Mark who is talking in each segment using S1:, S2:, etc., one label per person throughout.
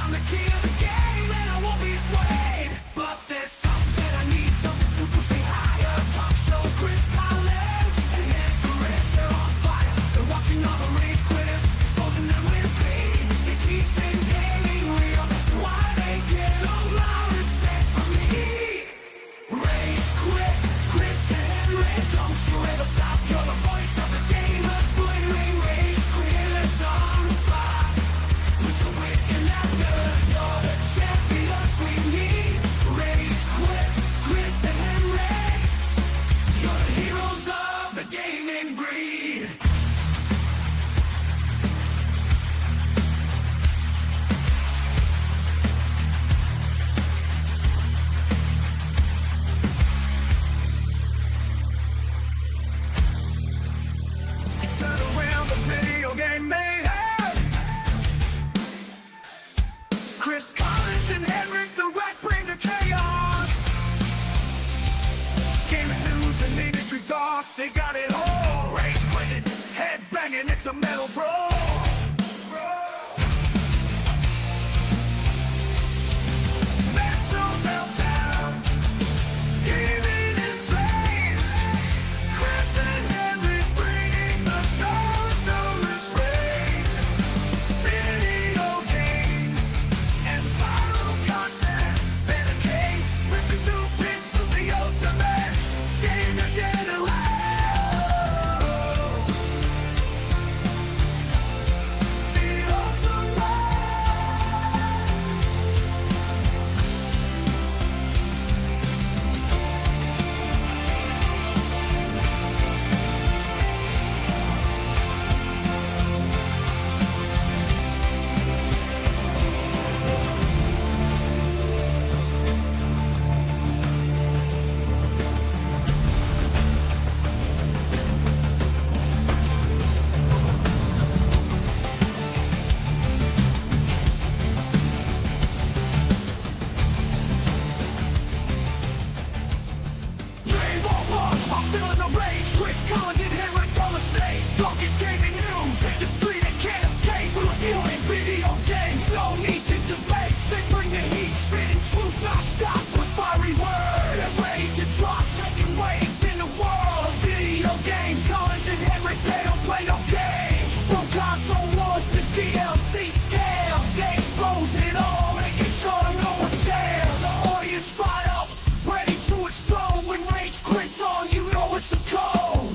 S1: I'm the king of the game and I won't be swayed. But there's something I need, something to push me higher. Talk show Chris Collins and HenricK, they're on fire. They're watching all the rage quitters, exposing them with pain. They keep their gaming real, that's why they get all my respect from me. Rage quit, Chris and HenricK, don't you ever stop. You're the voice of the gamers, splintering rage quitters on the spot. With your wit and laughter, you're the champions we need. Rage quit, Chris and HenricK, you're the heroes of the gaming breed. Turn around the video game mayhem. Chris Collins and HenricK, the rat bring the chaos. Gaming news and industry talk, they got it all. Rage quitting, head banging, it's a metal brawl. Mental meltdown, gaming in flames. Chris and HenricK bringing the thunderous rage. Video games and viral content, better games, ripping through pixels, the ultimate game to get around. The ultimate. Rave over, I'm feeling the rage. Chris Collins and HenricK on the stage, talking gaming news. Industry that can't escape, we're reviewing video games. No need to debate, they bring the heat, spitting truth non-stop with fiery words. They're ready to drop, making waves in the world of video games. Collins and HenricK, they don't play no games. From console wars to DLC scams, they expose it all, making sure no one jams. The audience fired up, ready to explode. When rage quits on, you know it's a code.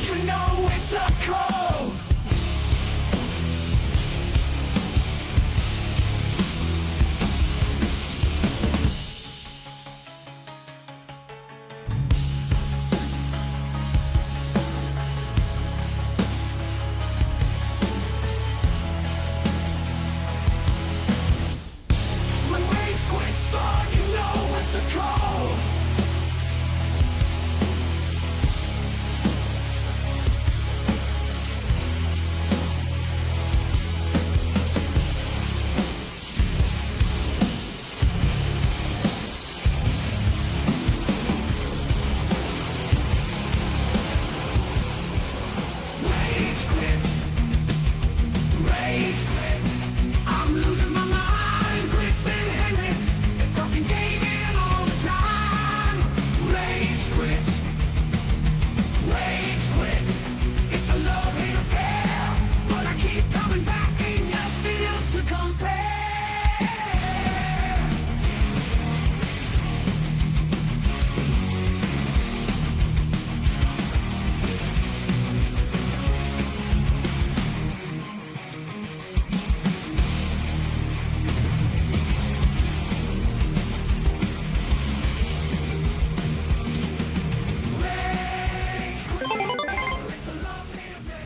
S1: You know it's a code. When rage quits on, you know it's a code. Rage quit, rage quit. I'm losing my mind. Chris and HenricK, they're fucking gaming all the time. Rage quit, rage quit. It's a love-hate affair, but I keep coming back. Ain't nothing else to compare. Rage quit. It's a love-hate affair.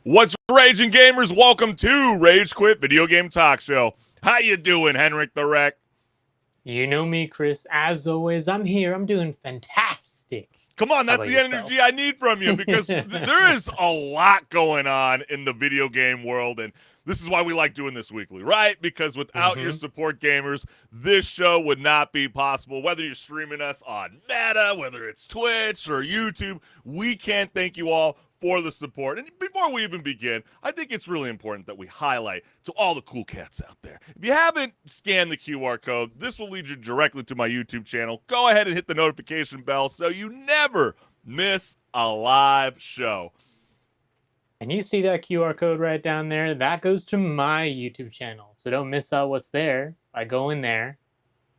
S2: What's raging, gamers? Welcome to Rage Quit Video Game Talk Show. How you doing, HenricK the Wreck?
S3: You know me, Chris. As always, I'm here. I'm doing fantastic.
S2: Come on,
S3: How
S2: that's
S3: about
S2: the
S3: yourself?
S2: energy I need from you because there is a lot going on in the video game world, and this is why we like doing this weekly, right? Because without your
S3: Mm-hmm.
S2: support gamers, this show would not be possible. Whether you're streaming us on Meta, whether it's Twitch or YouTube, we can't thank you all for the support. And before we even begin, I think it's really important that we highlight to all the cool cats out there. If you haven't scanned the QR code, this will lead you directly to my YouTube channel. Go ahead and hit the notification bell so you never miss a live show.
S3: And you see that QR code right down there? That goes to my YouTube channel. So don't miss out what's there by going there,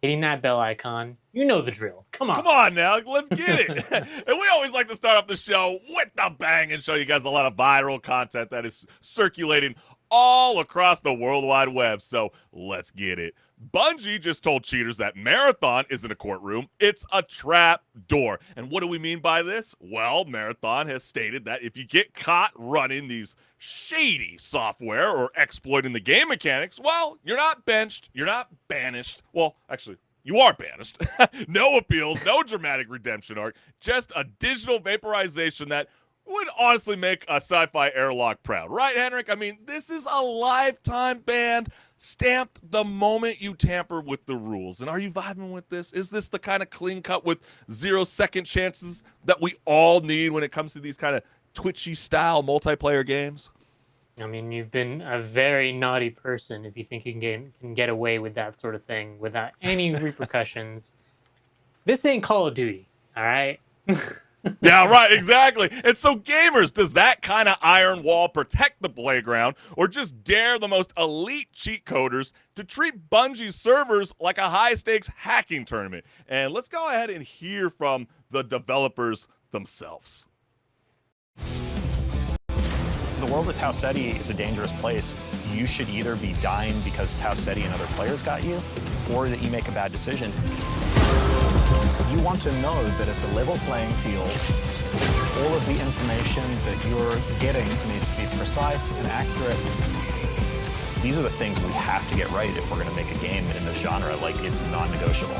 S3: hitting that bell icon. You know the drill. Come on.
S2: Come on now, let's get it. And we always like to start off the show with the bang and show you guys a lot of viral content that is circulating all across the World Wide Web. So let's get it. Bungie just told cheaters that Marathon isn't a courtroom, it's a trap door. And what do we mean by this? Well, Marathon has stated that if you get caught running these shady software or exploiting the game mechanics, well, you're not benched, you're not banished. Well, actually, you are banished. No appeals, no dramatic redemption arc, just a digital vaporization that would honestly make a sci-fi airlock proud. Right, HenricK? I mean, this is a lifetime ban stamped the moment you tamper with the rules. And are you vibing with this? Is this the kind of clean cut with 0-second chances that we all need when it comes to these kind of twitchy style multiplayer games?
S3: I mean, you've been a very naughty person if you think you can get away with that sort of thing without any repercussions. This ain't Call of Duty, all right?
S2: Yeah, right, exactly. And so, gamers, does that kind of iron wall protect the playground or just dare the most elite cheat coders to treat Bungie's servers like a high-stakes hacking tournament? And let's go ahead and hear from the developers themselves.
S4: The world of Tau Ceti is a dangerous place. You should either be dying because Tau Ceti and other players got you, or that you make a bad decision.
S5: You want to know that it's a level playing field. All of the information that you're getting needs to be precise and accurate.
S4: These are the things we have to get right if we're going to make a game in this genre. Like, it's non-negotiable.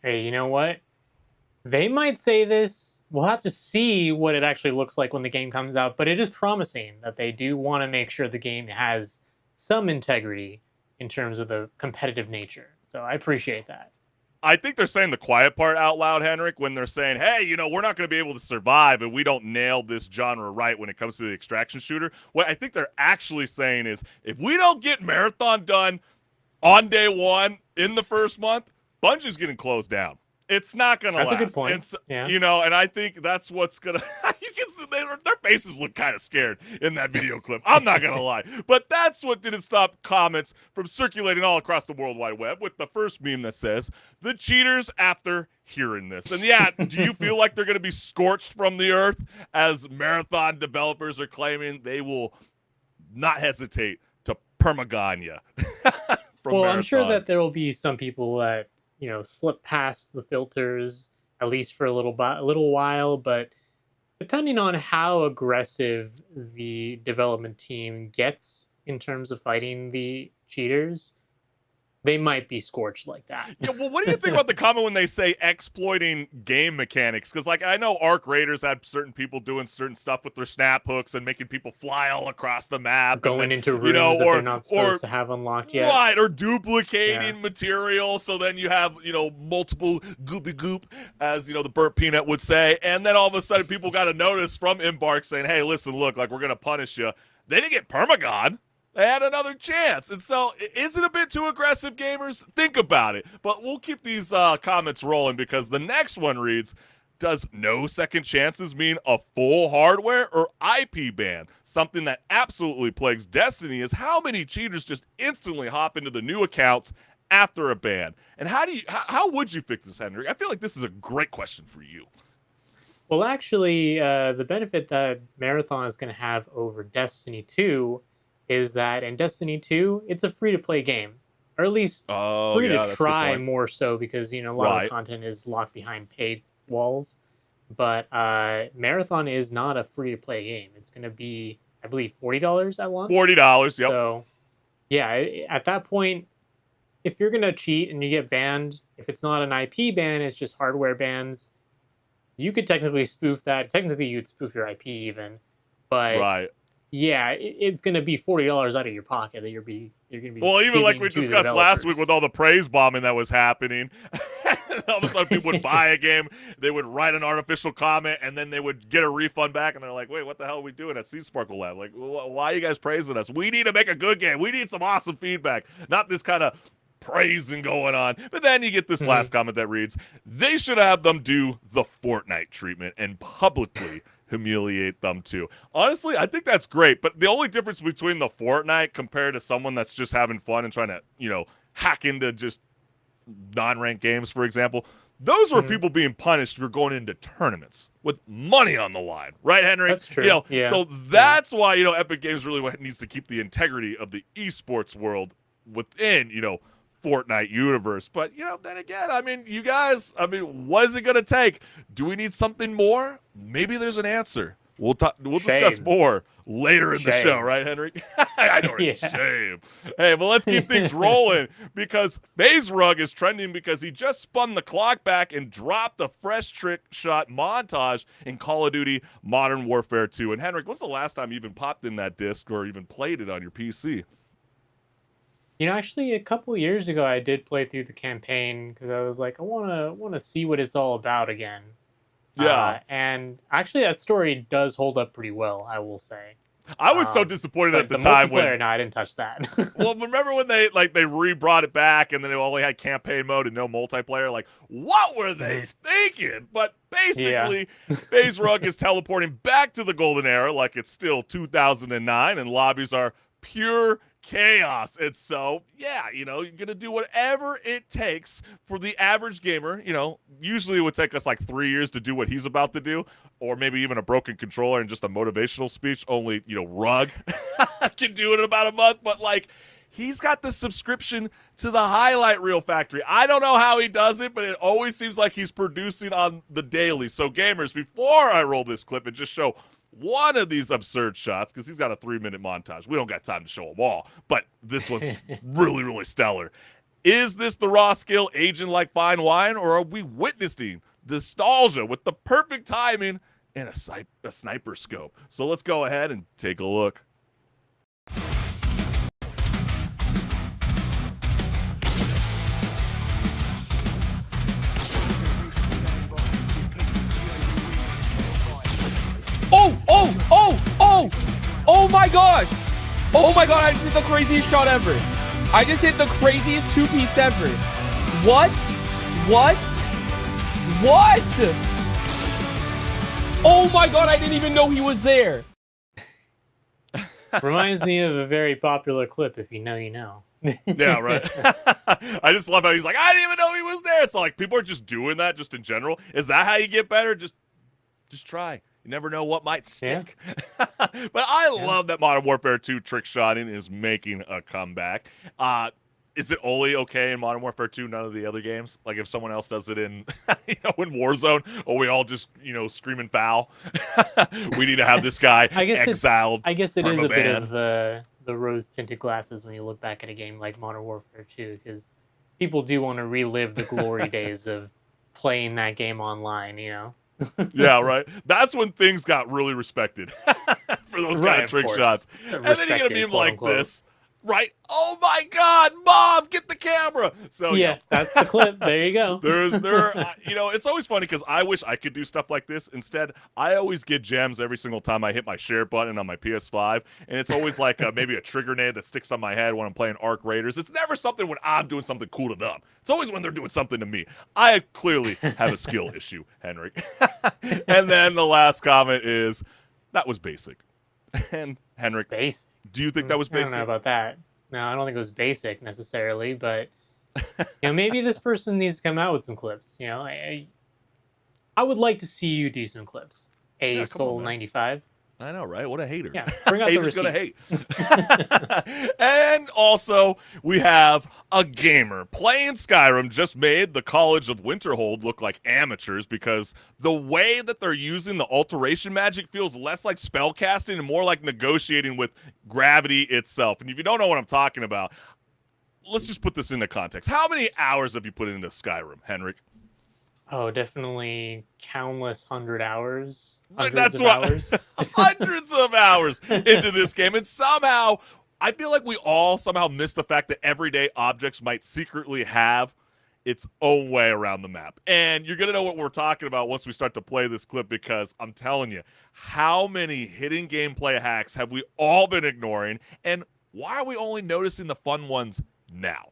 S3: Hey, you know what? They might say this. We'll have to see what it actually looks like when the game comes out, but it is promising that they do want to make sure the game has some integrity in terms of the competitive nature. So I appreciate that.
S2: I think they're saying the quiet part out loud, HenricK, when they're saying, hey, you know, we're not going to be able to survive if we don't nail this genre right when it comes to the extraction shooter. What I think they're actually saying is, if we don't get Marathon done on day one in the first month, Bungie's getting closed down. It's not going to last.
S3: That's a good point.
S2: And so,
S3: Yeah.
S2: You know, and I think that's what's going to – you can see their faces look kind of scared in that video clip. I'm not going to lie. But that's what didn't stop comments from circulating all across the World Wide Web with the first meme that says, the cheaters after hearing this. And yeah, do you feel like they're going to be scorched from the earth as Marathon developers are claiming they will not hesitate to permagon you?
S3: Well, I'm sure that there will be some people that slip past the filters at least for a little while, but depending on how aggressive the development team gets in terms of fighting the cheaters, they might be scorched like that.
S2: Yeah, well, what do you think about the comment when they say exploiting game mechanics? Because, like, I know Arc Raiders had certain people doing certain stuff with their snap hooks and making people fly all across the map.
S3: Going into rooms that they're not supposed to have unlocked yet.
S2: Right, or duplicating material, so then you have, multiple goopy goop, as, the Burnt Peanut would say. And then all of a sudden people got a notice from Embark saying, hey, listen, look, like, we're going to punish you. They didn't get permagon. They had another chance. And so, is it a bit too aggressive, gamers? Think about it. But we'll keep these comments rolling because the next one reads, does no second chances mean a full hardware or IP ban? Something that absolutely plagues Destiny is how many cheaters just instantly hop into the new accounts after a ban. And how would you fix this, HenricK? I feel like this is a great question for you.
S3: Well, actually, the benefit that Marathon is going to have over Destiny 2 is that in Destiny 2, it's a free-to-play game. Or at least free to try more so because, a lot of content is locked behind paid walls. But Marathon is not a free-to-play game. It's going to be I believe $40 at launch.
S2: $40. Yep.
S3: So, yeah, at that point, if you're gonna cheat and you get banned, if it's not an IP ban, it's just hardware bans. You could technically spoof that. Technically, you'd spoof your IP even, but
S2: Right.
S3: yeah, it's gonna be $40 out of your pocket that you're gonna be.
S2: Well, even like
S3: giving
S2: we
S3: to the
S2: discussed last week
S3: developers.
S2: with all the praise bombing that was happening. All of a sudden, people would buy a game, they would write an artificial comment, and then they would get a refund back, and they're like, "Wait, what the hell are we doing at Sea Sparkle Lab? Like, why are you guys praising us? We need to make a good game. We need some awesome feedback, not this kind of praising going on." But then you get this last comment that reads, "They should have them do the Fortnite treatment and publicly humiliate them too." Honestly, I think that's great, but the only difference between the Fortnite compared to someone that's just having fun and trying to, hack into just non-ranked games, for example, those were people being punished for going into tournaments with money on the line, right, Henry?
S3: That's true. Yeah.
S2: So that's why, Epic Games really needs to keep the integrity of the esports world within, Fortnite universe. But, then again, you guys, what is it going to take? Do we need something more? Maybe there's an answer. We'll discuss more later in the show, right, Henrik? I know, right?
S3: Yeah.
S2: Shame. Hey, but let's keep things rolling because HenricK is trending because he just spun the clock back and dropped a fresh trick shot montage in Call of Duty Modern Warfare 2. And Henrik, when's the last time you even popped in that disc or even played it on your PC?
S3: Actually, a couple years ago, I did play through the campaign because I was like, I want to see what it's all about again.
S2: Yeah.
S3: And actually, that story does hold up pretty well, I will say.
S2: I was so disappointed at the time when.
S3: No, I didn't touch that.
S2: Well, remember when they re-brought it back and then they only had campaign mode and no multiplayer? Like, what were they thinking? But basically, HenricK is teleporting back to the golden era like it's still 2009 and lobbies are pure chaos. And so, you're going to do whatever it takes for the average gamer. Usually it would take us like 3 years to do what he's about to do, or maybe even a broken controller and just a motivational speech. Only, Rug can do it in about a month. But, he's got the subscription to the highlight reel factory. I don't know how he does it, but it always seems like he's producing on the daily. So, gamers, before I roll this clip and just show one of these absurd shots, because he's got a 3-minute montage. We don't got time to show them all, but this one's really, really stellar. Is this the raw skill aging like fine wine, or are we witnessing nostalgia with the perfect timing and a sniper scope? So let's go ahead and take a look.
S6: Oh my gosh! Oh my god, I just hit the craziest shot ever. I just hit the craziest 2-piece ever. What? Oh my god, I didn't even know he was there.
S3: Reminds me of a very popular clip, if you know, you know.
S2: Yeah, right. I just love how he's like, I didn't even know he was there. So people are just doing that just in general. Is that how you get better? Just try. You never know what might stick. Yeah. But I love that Modern Warfare 2 trick shotting is making a comeback. Is it only okay in Modern Warfare 2, none of the other games? Like if someone else does it in in Warzone, or we all just, screaming foul? We need to have this guy exiled.
S3: I guess it is a bit
S2: ban.
S3: of the rose-tinted glasses when you look back at a game like Modern Warfare 2, because people do want to relive the glory days of playing that game online,
S2: Yeah, right. That's when things got really respected for those kind of trick shots. And then you get a meme like this, right? Oh my God, Mom, get the camera! So
S3: yeah, that's the clip. There you go.
S2: It's always funny because I wish I could do stuff like this. Instead, I always get gems every single time I hit my share button on my PS5, and it's always like maybe a trigger nade that sticks on my head when I'm playing Arc Raiders. It's never something when I'm doing something cool to them. It's always when they're doing something to me. I clearly have a skill issue, HenricK. And then the last comment is, that was basic. And HenricK,
S3: basic.
S2: Do you think that was basic?
S3: I don't know about that. No, I don't think it was basic necessarily, but maybe this person needs to come out with some clips. I would like to see you do some clips. Soul 95.
S2: I know, right? What a hater.
S3: Yeah, bring out the
S2: Hater's gonna hate.
S3: receipts.
S2: And also, we have a gamer playing Skyrim just made the College of Winterhold look like amateurs because the way that they're using the alteration magic feels less like spellcasting and more like negotiating with gravity itself. And if you don't know what I'm talking about, let's just put this into context. How many hours have you put into Skyrim, HenricK?
S3: Oh, definitely countless 100 hours.
S2: That's what hundreds of hours into this game. And somehow, I feel like we all somehow miss the fact that everyday objects might secretly have its own way around the map. And you're going to know what we're talking about once we start to play this clip, because I'm telling you, how many hidden gameplay hacks have we all been ignoring? And why are we only noticing the fun ones now?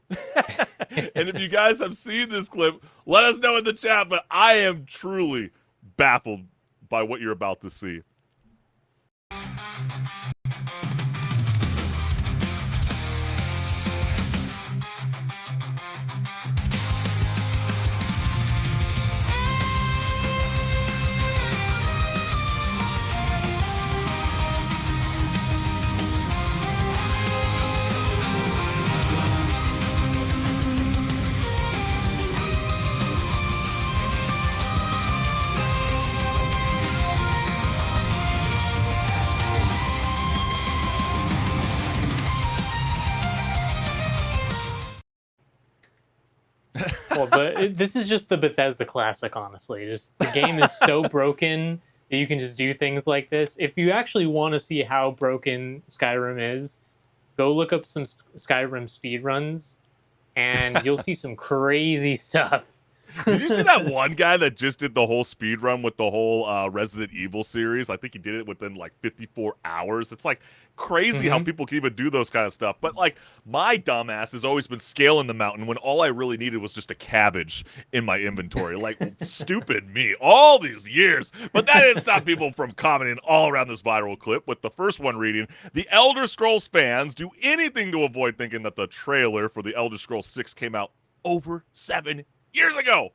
S2: And if you guys have seen this clip, let us know in the chat, but I am truly baffled by what you're about to see.
S3: Well, this is just the Bethesda classic, honestly. Just the game is so broken that you can just do things like this. If you actually want to see how broken Skyrim is, go look up some Skyrim speedruns, and you'll see some crazy stuff.
S2: Did you see that one guy that just did the whole speed run with the whole Resident Evil series? I think he did it within like 54 hours. It's like crazy how people can even do those kind of stuff. But like my dumbass has always been scaling the mountain when all I really needed was just a cabbage in my inventory. Like stupid me all these years. But that didn't stop people from commenting all around this viral clip, with the first one reading, "The Elder Scrolls fans do anything to avoid thinking that the trailer for The Elder Scrolls 6 came out over 7 years ago."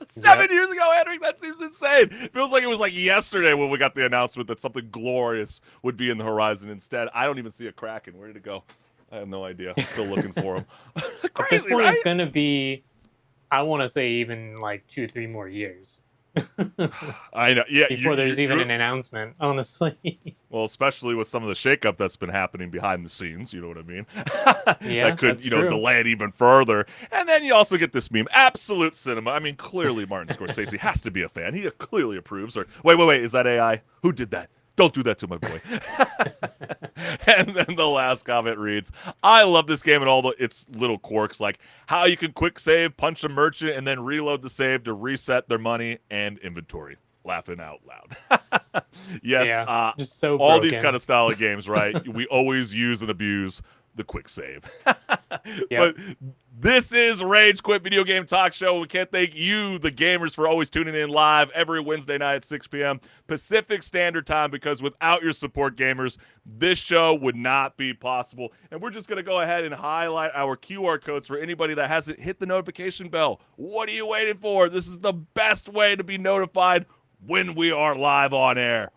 S2: 7 years ago, HenricK, that seems insane. It feels like it was like yesterday when we got the announcement that something glorious would be in the horizon. Instead, I don't even see a Kraken. Where did it go? I have no idea. I'm still looking for him. Crazy,
S3: At this point,
S2: right?
S3: it's going to be, I want to say, even like 2 or 3 more years.
S2: I know. Yeah.
S3: Before there's even an announcement, honestly.
S2: Well, especially with some of the shakeup that's been happening behind the scenes, you know what I mean?
S3: Yeah,
S2: that could,
S3: that's true.
S2: delay it even further. And then you also get this meme, absolute cinema. I mean, clearly Martin Scorsese has to be a fan. He clearly approves. Or wait, is that AI? Who did that? Don't do that to my boy. And then the last comment reads, "I love this game and all its little quirks, like how you can quick save, punch a merchant, and then reload the save to reset their money and inventory." Laughing out loud. Yes,
S3: Yeah, just so
S2: all these
S3: broken.
S2: kind of style of games, right? We always use and abuse the quick save.
S3: Yep.
S2: But this is Rage Quit Video Game Talk Show. We can't thank you, the gamers, for always tuning in live every Wednesday night at 6 p.m. Pacific Standard Time, because without your support, gamers, this show would not be possible. And we're just going to go ahead and highlight our QR codes for anybody that hasn't hit the notification bell. What are you waiting for? This is the best way to be notified when we are live on air.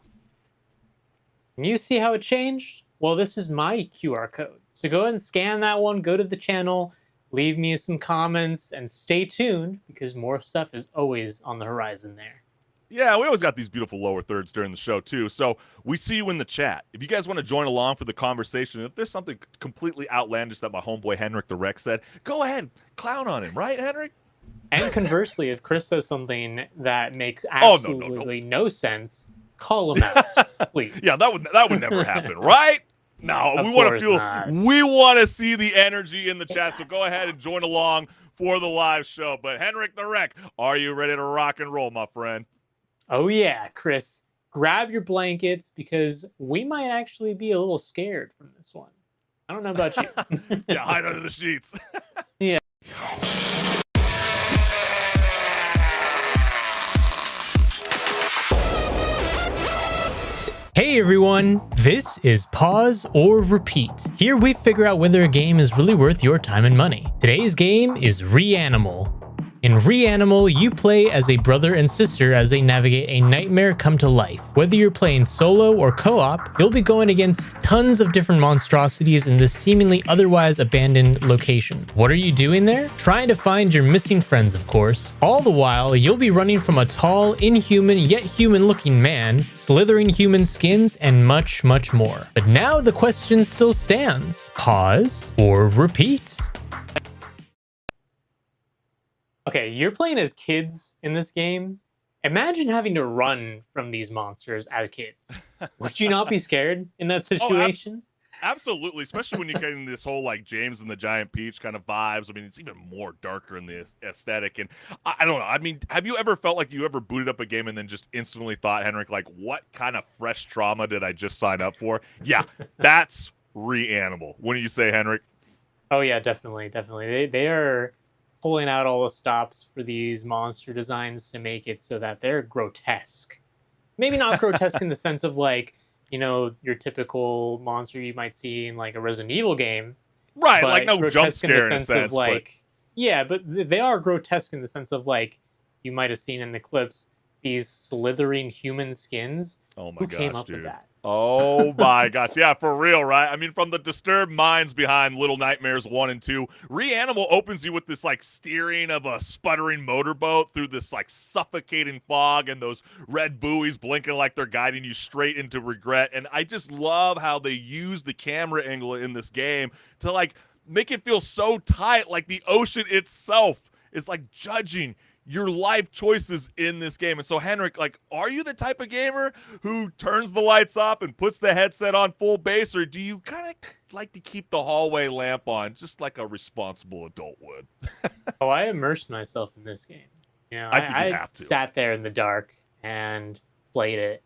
S3: Can you see how it changed? Well, this is my QR code. So go ahead and scan that one, go to the channel, leave me some comments, and stay tuned, because more stuff is always on the horizon there.
S2: Yeah, we always got these beautiful lower thirds during the show, too. So we see you in the chat. If you guys want to join along for the conversation, if there's something completely outlandish that my homeboy HenricK said, go ahead, clown on him, right, HenricK?
S3: And conversely, if Chris says something that makes
S2: Oh,
S3: absolutely no sense, call him out, please.
S2: Yeah, that would never happen, right? No,
S3: Of
S2: we want to
S3: course
S2: feel,
S3: not.
S2: we want to see the energy in the chat. So go ahead and join along for the live show. But HenricK, are you ready to rock and roll, my friend?
S3: Oh yeah, Chris, grab your blankets, because we might actually be a little scared from this one. I don't know about you.
S2: Yeah, hide under the sheets.
S3: Yeah.
S7: Hey everyone, this is Pause or Repeat. Here we figure out whether a game is really worth your time and money. Today's game is Reanimal. In Reanimal, you play as a brother and sister as they navigate a nightmare come to life. Whether you're playing solo or co-op, you'll be going against tons of different monstrosities in this seemingly otherwise abandoned location. What are you doing there? Trying to find your missing friends, of course. All the while, you'll be running from a tall, inhuman yet human-looking man, slithering human skins, and much, much more. But now the question still stands. Pause or repeat?
S3: Okay, you're playing as kids in this game. Imagine having to run from these monsters as kids. Would you not be scared in that situation?
S2: Absolutely, especially when you're getting this whole like James and the Giant Peach kind of vibes. I mean, it's even more darker in the aesthetic. And I don't know. I mean, have you ever felt like you ever booted up a game and then just instantly thought, HenricK, like, what kind of fresh trauma did I just sign up for? Yeah, that's Reanimal. What do you say, HenricK?
S3: Oh yeah, definitely. They are pulling out all the stops for these monster designs to make it so that they're grotesque. Maybe not grotesque in the sense of like, you know, your typical monster you might see in like a Resident Evil game.
S2: Right, like no jump scare in a sense.
S3: Of like, yeah, but they are grotesque in the sense of like, you might have seen in the clips, these slithering human skins.
S2: Oh my
S3: Who
S2: gosh,
S3: came up
S2: dude.
S3: with that?
S2: Oh my gosh. Yeah, for real, right? I mean, from the disturbed minds behind Little Nightmares 1 and 2, Reanimal opens you with this like steering of a sputtering motorboat through this like suffocating fog and those red buoys blinking like they're guiding you straight into regret. And I just love how they use the camera angle in this game to like make it feel so tight, like the ocean itself is like judging your life choices in this game. And so, HenricK, like, are you the type of gamer who turns the lights off and puts the headset on full bass, or do you kind of like to keep the hallway lamp on, just like a responsible adult would?
S3: Oh, I immersed myself in this game. You know,
S2: I think you have to.
S3: Sat there in the dark and played it,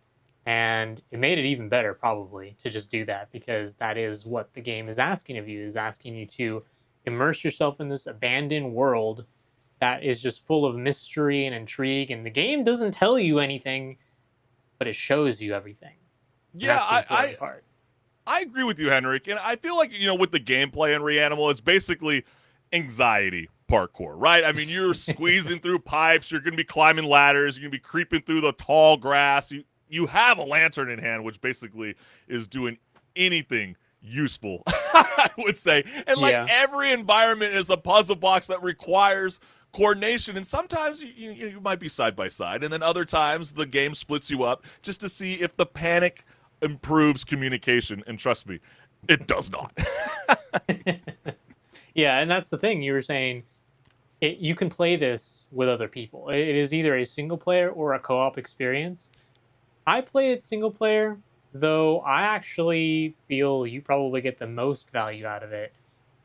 S3: and it made it even better probably to just do that, because that is what the game is asking of you, is asking you to immerse yourself in this abandoned world that is just full of mystery and intrigue, and the game doesn't tell you anything, but it shows you everything. And
S2: Yeah,
S3: that's the important part.
S2: I agree with you, HenricK, and I feel like, you know, with the gameplay in Reanimal, it's basically anxiety parkour, right? I mean, you're squeezing through pipes, you're going to be climbing ladders, you're going to be creeping through the tall grass. You have a lantern in hand, which basically is doing anything useful, I would say. And like every environment is a puzzle box that requires coordination, and sometimes you might be side by side, and then other times the game splits you up just to see if the panic improves communication, and trust me, it does not.
S3: Yeah, and that's the thing you were saying. You can play this with other people. It is either a single player or a co-op experience. I play it single player, though I actually feel you probably get the most value out of it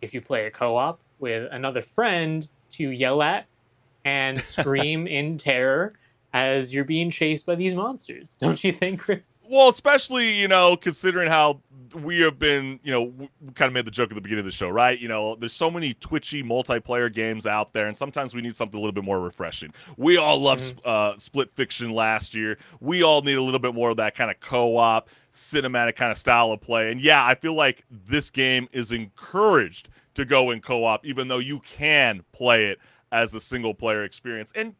S3: if you play a co-op with another friend to yell at and scream in terror as you're being chased by these monsters. Don't you think, Chris?
S2: Well, especially, you know, considering how we have been, you know, we kind of made the joke at the beginning of the show, right? You know, there's so many twitchy multiplayer games out there, and sometimes we need something a little bit more refreshing. We all loved Split Fiction last year. We all need a little bit more of that kind of co-op, cinematic kind of style of play. And yeah, I feel like this game is encouraged to go in co-op, even though you can play it as a single player experience. And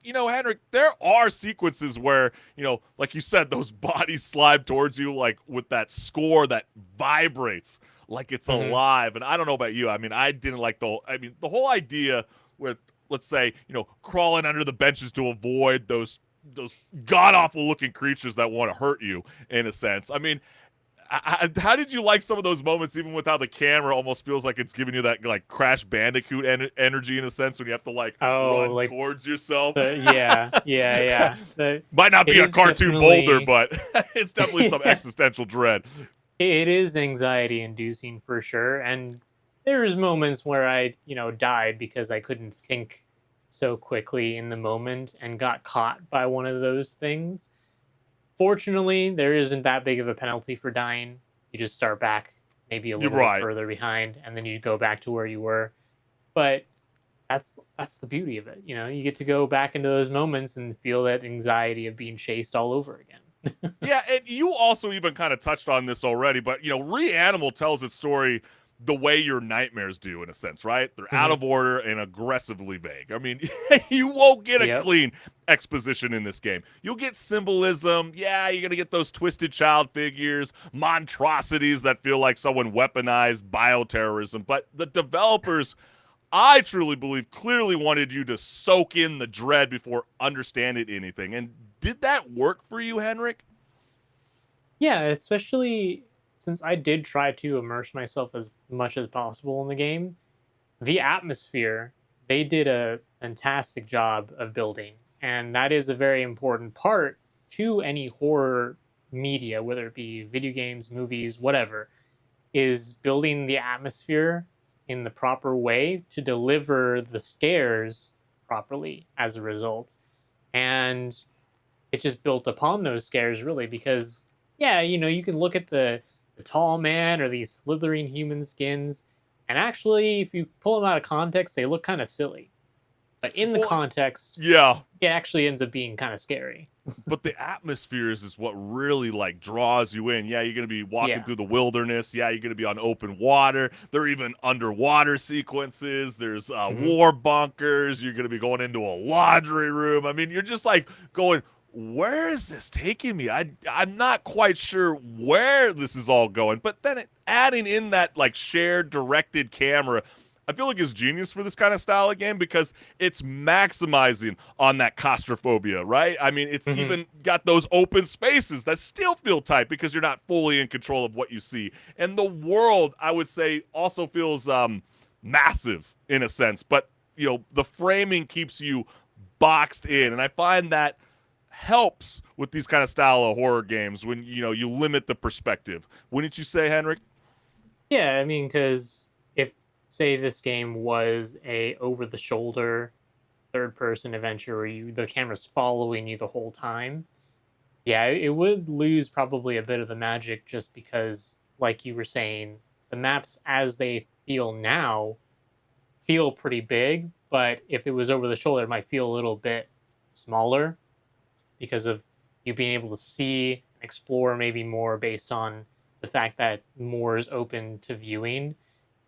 S2: you know, HenricK, there are sequences where, you know, like you said, those bodies slide towards you like with that score that vibrates like it's alive. And I don't know about you. I mean, I didn't like the whole idea with, let's say, you know, crawling under the benches to avoid those god-awful looking creatures that want to hurt you, in a sense. I mean, how did you like some of those moments, even with how the camera almost feels like it's giving you that like Crash Bandicoot energy, in a sense, when you have to like run like, towards yourself?
S3: Yeah.
S2: Might not be a cartoon boulder, but it's definitely some existential dread.
S3: It is anxiety inducing for sure. And there's moments where I, you know, died because I couldn't think so quickly in the moment and got caught by one of those things. Fortunately, there isn't that big of a penalty for dying. You just start back maybe a little bit further behind, and then you go back to where you were. But that's the beauty of it. You know, you get to go back into those moments and feel that anxiety of being chased all over again.
S2: Yeah, and you also even kind of touched on this already, but, you know, Reanimal tells its story the way your nightmares do, in a sense, right? They're out of order and aggressively vague. I mean, you won't get a clean exposition in this game. You'll get symbolism. Yeah, you're going to get those twisted child figures, monstrosities that feel like someone weaponized bioterrorism. But the developers, I truly believe, clearly wanted you to soak in the dread before understanding anything. And did that work for you, HenricK?
S3: Yeah, especially since I did try to immerse myself as much as possible in the game. The atmosphere, they did a fantastic job of building. And that is a very important part to any horror media, whether it be video games, movies, whatever, is building the atmosphere in the proper way to deliver the scares properly as a result. And it just built upon those scares, really, because, yeah, you know, you can look at the tall man or these slithering human skins, and actually, if you pull them out of context, they look kind of silly. But in the context,
S2: yeah,
S3: it actually ends up being kind of scary.
S2: But the atmospheres is what really like draws you in. Yeah, you're going to be walking through the wilderness. Yeah, you're going to be on open water. There are even underwater sequences. There's war bunkers. You're going to be going into a laundry room. I mean, you're just like going, where is this taking me? I'm not quite sure where this is all going. But then adding in that like shared directed camera, I feel like is genius for this kind of style of game because it's maximizing on that claustrophobia, right? I mean, it's even got those open spaces that still feel tight because you're not fully in control of what you see. And the world, I would say, also feels massive in a sense. But, you know, the framing keeps you boxed in. And I find that helps with these kind of style of horror games when, you know, you limit the perspective. Wouldn't you say, HenricK?
S3: Yeah, I mean, because say this game was a over-the-shoulder third-person adventure where the camera's following you the whole time, yeah, it would lose probably a bit of the magic just because, like you were saying, the maps as they feel now feel pretty big, but if it was over the shoulder, it might feel a little bit smaller because of you being able to see and explore maybe more based on the fact that more is open to viewing.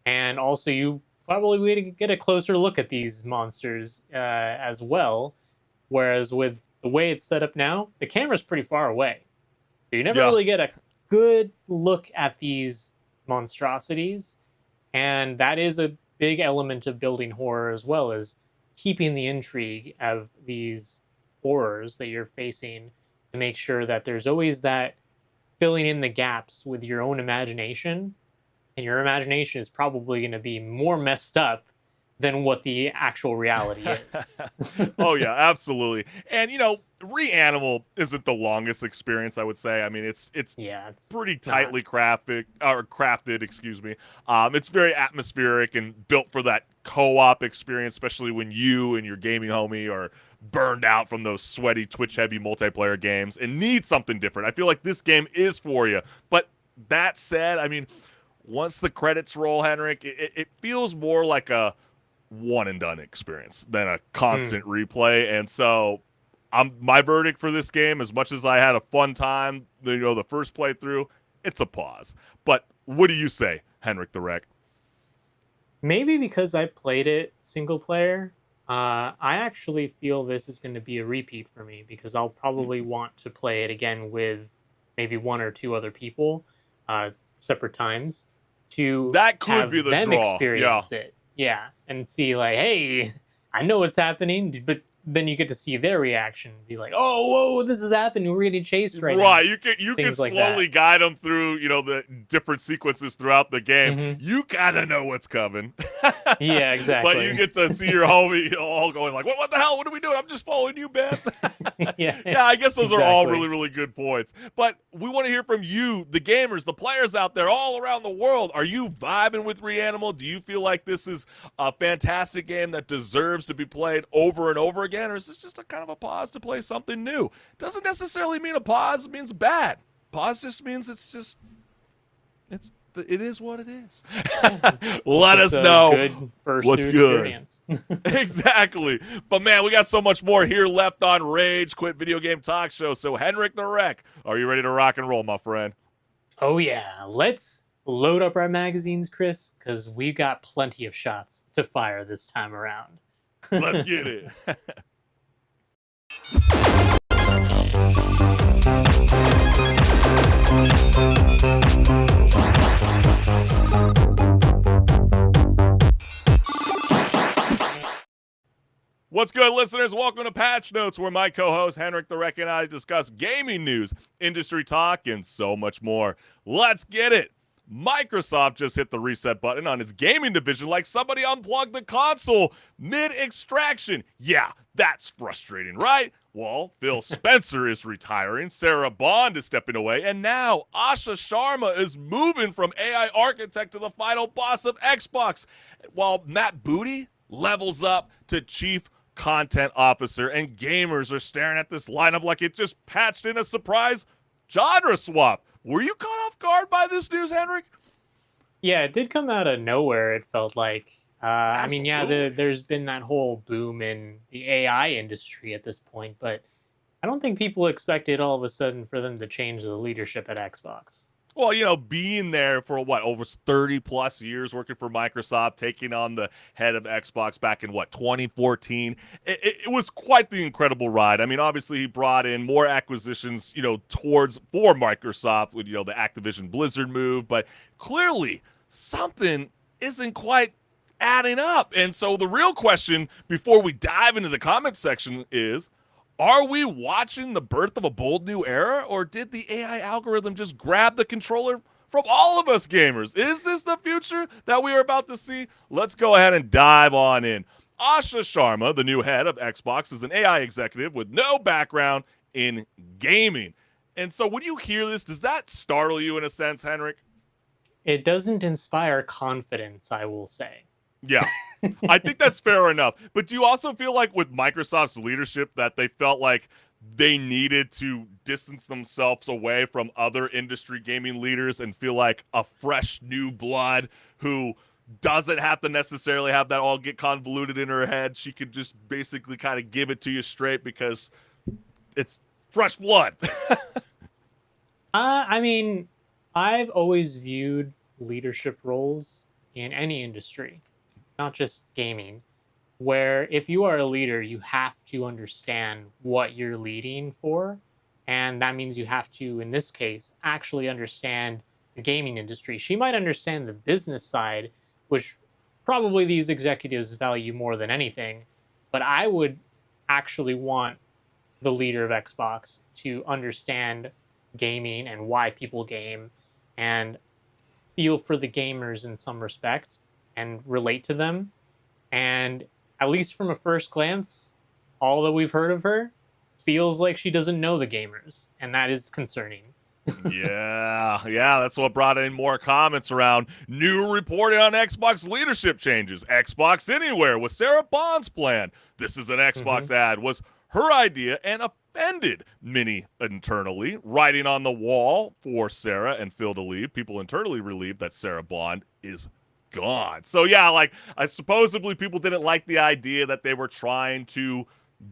S3: And also, you probably would get a closer look at these monsters as well. Whereas with the way it's set up now, the camera's pretty far away. So you never really get a good look at these monstrosities. And that is a big element of building horror as well, as keeping the intrigue of these horrors that you're facing to make sure that there's always that filling in the gaps with your own imagination. And your imagination is probably going to be more messed up than what the actual reality is.
S2: Oh, yeah, absolutely. And, you know, Reanimal isn't the longest experience, I would say. I mean, it's pretty tightly crafted, excuse me. It's very atmospheric and built for that co-op experience, especially when you and your gaming homie are burned out from those sweaty, Twitch-heavy multiplayer games and need something different. I feel like this game is for you. But that said, I mean, once the credits roll, HenricK, it feels more like a one-and-done experience than a constant replay. And so my verdict for this game, as much as I had a fun time, the first playthrough, it's a pause. But what do you say, HenricK the Wreck?
S3: Maybe because I played it single player, I actually feel this is going to be a repeat for me because I'll probably want to play it again with maybe one or two other people, separate times, to
S2: that could
S3: have
S2: be the
S3: them
S2: draw.
S3: experience it. Yeah, and see like, hey, I know what's happening, but then you get to see their reaction, be like, oh, whoa, this is happening. We're getting chased right now.
S2: Right, you can slowly guide them through, the different sequences throughout the game. You kind of know what's coming.
S3: Yeah, exactly.
S2: But you get to see your homie all going like, what the hell? What are we doing? I'm just following you, man.
S3: Yeah,
S2: I guess those are all really, really good points. But we want to hear from you, the gamers, the players out there all around the world. Are you vibing with Reanimal? Do you feel like this is a fantastic game that deserves to be played over and over again? Or is this just a kind of a pause to play something new? Doesn't necessarily mean a pause. It means bad. Pause just means it is what it is. Let us know
S3: good first
S2: what's good.
S3: Experience.
S2: Exactly. But man, we got so much more here left on Rage Quit Video Game Talk Show. So HenricK the Wreck, are you ready to rock and roll, my friend?
S3: Oh yeah, let's load up our magazines, Chris, because we've got plenty of shots to fire this time around.
S2: Let's get it. What's good, listeners? Welcome to Patch Notes, where my co-host HenricK and I discuss gaming news, industry talk, and so much more. Let's get it. Microsoft just hit the reset button on its gaming division like somebody unplugged the console mid-extraction. Yeah, that's frustrating, right? Well, Phil Spencer is retiring, Sarah Bond is stepping away, and now Asha Sharma is moving from AI architect to the final boss of Xbox, while Matt Booty levels up to chief content officer, and gamers are staring at this lineup like it just patched in a surprise genre swap. Were you caught off guard by this news, HenricK?
S3: Yeah, it did come out of nowhere, it felt like. I mean, yeah,
S2: Absolutely.
S3: there's been that whole boom in the AI industry at this point, but I don't think people expected all of a sudden for them to change the leadership at Xbox.
S2: Well, you know, being there for over 30 plus years working for Microsoft, taking on the head of Xbox back in 2014, it was quite the incredible ride. I mean, obviously he brought in more acquisitions, for Microsoft with, the Activision Blizzard move, but clearly something isn't quite adding up. And so the real question before we dive into the comment section is, are we watching the birth of a bold new era, or did the AI algorithm just grab the controller from all of us gamers? Is this the future that we are about to see? Let's go ahead and dive on in. Asha Sharma, the new head of Xbox, is an AI executive with no background in gaming. And so when you hear this, does that startle you in a sense, HenricK?
S3: It doesn't inspire confidence, I will say.
S2: Yeah, I think that's fair enough. But do you also feel like with Microsoft's leadership that they felt like they needed to distance themselves away from other industry gaming leaders and feel like a fresh new blood who doesn't have to necessarily have that all get convoluted in her head? She could just basically kind of give it to you straight because it's fresh blood.
S3: I mean, I've always viewed leadership roles in any industry, not just gaming, where if you are a leader, you have to understand what you're leading for. And that means you have to, in this case, actually understand the gaming industry. She might understand the business side, which probably these executives value more than anything. But I would actually want the leader of Xbox to understand gaming and why people game and feel for the gamers in some respect and relate to them. And at least from a first glance, all that we've heard of her feels like she doesn't know the gamers, and that is concerning.
S2: Yeah, that's what brought in more comments around new reporting on Xbox leadership changes. Xbox Anywhere was Sarah Bond's plan. This is an Xbox ad was her idea and offended many internally, writing on the wall for Sarah and Phil to leave. People internally relieved that Sarah Bond is gone. So yeah, like supposedly people didn't like the idea that they were trying to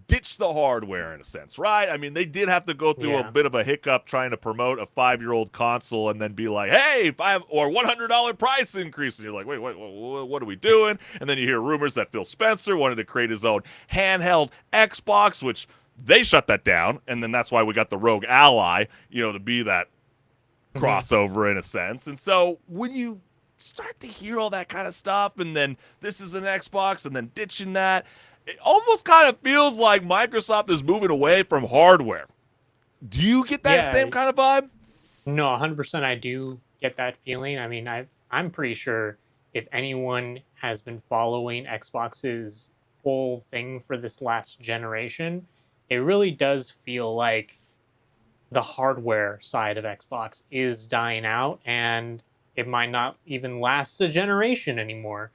S2: ditch the hardware in a sense, right? I mean, they did have to go through a bit of a hiccup trying to promote a 5-year-old console and then be like, hey, $100 price increase. And you're like, wait, what are we doing? And then you hear rumors that Phil Spencer wanted to create his own handheld Xbox, which they shut that down. And then that's why we got the Rogue Ally, to be that crossover in a sense. And so when you start to hear all that kind of stuff, and then this is an Xbox, and then ditching that, it almost kind of feels like Microsoft is moving away from hardware. Do you get that same kind of vibe?
S3: No, 100% I do get that feeling. I mean, I'm pretty sure if anyone has been following Xbox's whole thing for this last generation, it really does feel like the hardware side of Xbox is dying out, and it might not even last a generation anymore.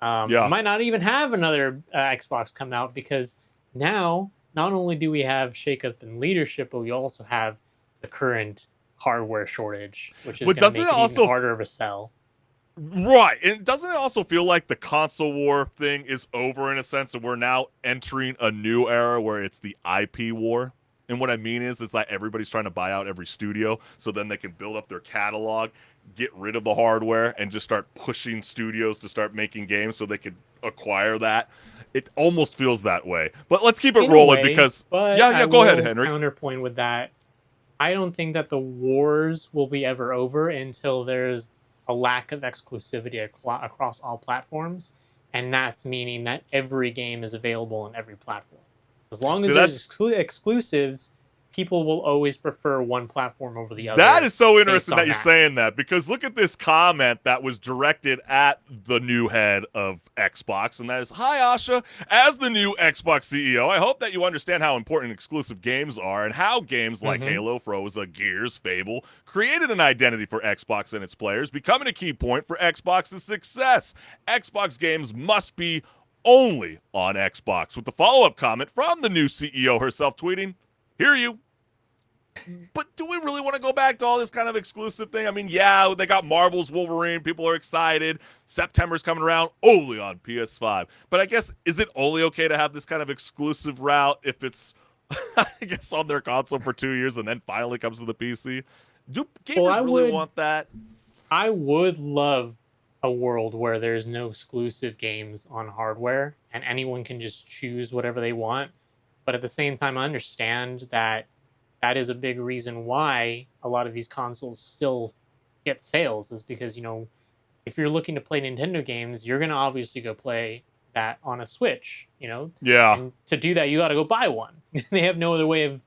S3: Might not even have another Xbox come out, because now not only do we have shakeup in leadership, but we also have the current hardware shortage, which is going to make it even harder of a sell.
S2: Right. And doesn't it also feel like the console war thing is over in a sense, and we're now entering a new era where it's the IP war? And what I mean is, it's like everybody's trying to buy out every studio so then they can build up their catalog. get rid of the hardware and just start pushing studios to start making games so they could acquire that. It almost feels that way. But let's keep it rolling because
S3: but
S2: yeah, go ahead, Henrik.
S3: Counterpoint with that, I don't think that the wars will be ever over until there's a lack of exclusivity across all platforms, and that's meaning that every game is available on every platform. As long as there's exclusives, people will always prefer one platform over the other.
S2: That is so interesting that you're saying that, because look at this comment that was directed at the new head of Xbox, and that is, "Hi, Asha. As the new Xbox CEO, I hope that you understand how important exclusive games are and how games like Halo, Forza, Gears, Fable created an identity for Xbox and its players, becoming a key point for Xbox's success. Xbox games must be only on Xbox," with the follow-up comment from the new CEO herself tweeting, "Hear you." But do we really want to go back to all this kind of exclusive thing? I mean, yeah, they got Marvel's Wolverine. People are excited. September's coming around, only on PS5. But I guess, is it only okay to have this kind of exclusive route if it's, I guess, on their console for 2 years and then finally comes to the PC? Do gamers really want that?
S3: I would love a world where there's no exclusive games on hardware and anyone can just choose whatever they want. But at the same time, I understand that that is a big reason why a lot of these consoles still get sales, is because, you know, if you're looking to play Nintendo games, you're going to obviously go play that on a Switch, you know?
S2: Yeah.
S3: And to do that, you got to go buy one. They have no other way of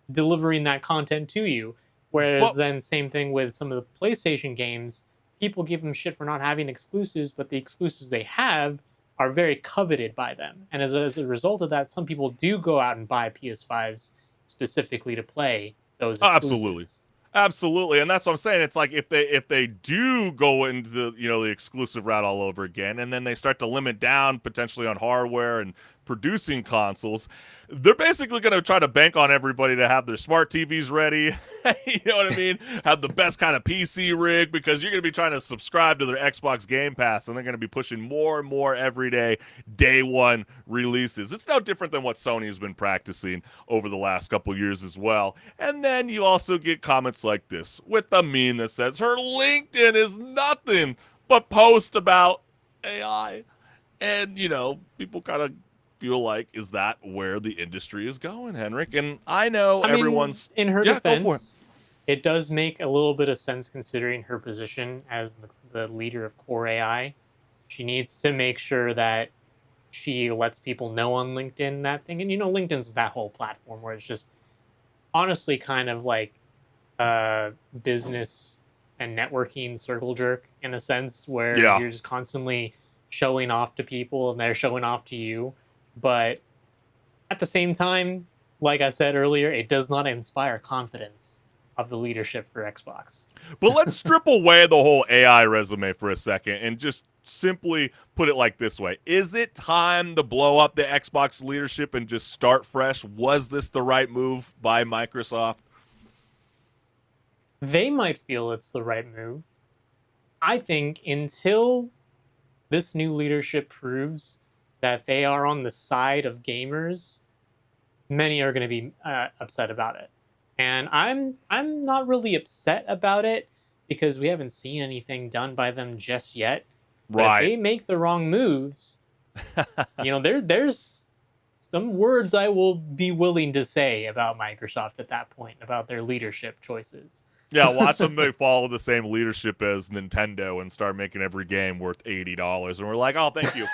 S3: delivering that content to you. Whereas then same thing with some of the PlayStation games, people give them shit for not having exclusives, but the exclusives they have are very coveted by them. And as a result of that, some people do go out and buy PS5s specifically to play those exclusives.
S2: Absolutely. And that's what I'm saying. It's like if they do go into, you know, the exclusive route all over again, and then they start to limit down potentially on hardware and producing consoles, they're basically going to try to bank on everybody to have their smart TVs ready. You know what I mean? Have the best kind of PC rig, because you're going to be trying to subscribe to their Xbox Game Pass, and they're going to be pushing more and more every day one releases. It's no different than what Sony has been practicing over the last couple years as well. And then you also get comments like this with a meme that says her LinkedIn is nothing but post about AI. And, you know, people kind of feel like, is that where the industry is going, HenricK? And I know everyone's...
S3: in her defense, it does make a little bit of sense considering her position as the leader of Core AI. She needs to make sure that she lets people know on LinkedIn that thing. And, you know, LinkedIn's that whole platform where it's just honestly kind of like business and networking circle jerk in a sense, where you're just constantly showing off to people and they're showing off to you. But at the same time, like I said earlier, it does not inspire confidence of the leadership for Xbox.
S2: But let's strip away the whole AI resume for a second and just simply put it like this way. Is it time to blow up the Xbox leadership and just start fresh? Was this the right move by Microsoft?
S3: They might feel it's the right move. I think until this new leadership proves that they are on the side of gamers, many are going to be upset about it. And I'm not really upset about it because we haven't seen anything done by them just yet. But
S2: Right.
S3: if they make the wrong moves, you know, there's some words I will be willing to say about Microsoft at that point, about their leadership choices.
S2: Yeah, watch them follow the same leadership as Nintendo and start making every game worth $80. And we're like, oh, thank you.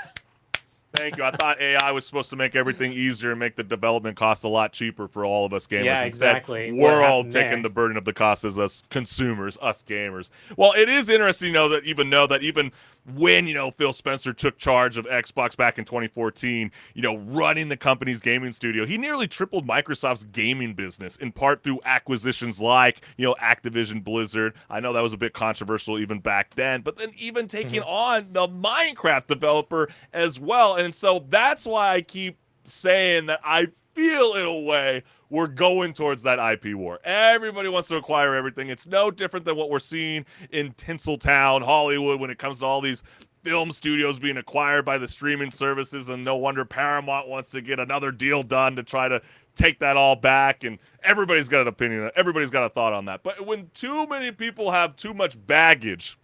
S2: Thank you. I thought AI was supposed to make everything easier and make the development cost a lot cheaper for all of us gamers.
S3: Yeah,
S2: Instead,
S3: exactly.
S2: we're all taking the burden of the cost as us consumers, us gamers. Well, it is interesting, know that even when, you know, Phil Spencer took charge of Xbox back in 2014, you know, running the company's gaming studio, he nearly tripled Microsoft's gaming business, in part through acquisitions like, you know, Activision Blizzard. I know that was a bit controversial even back then, but then even taking on the Minecraft developer as well. And so that's why I keep saying that I feel, in a way, we're going towards that IP war. Everybody wants to acquire everything. It's no different than what we're seeing in Tinseltown, Hollywood, when it comes to all these film studios being acquired by the streaming services, and no wonder Paramount wants to get another deal done to try to take that all back, and everybody's got an opinion. Everybody's got a thought on that. But when too many people have too much baggage,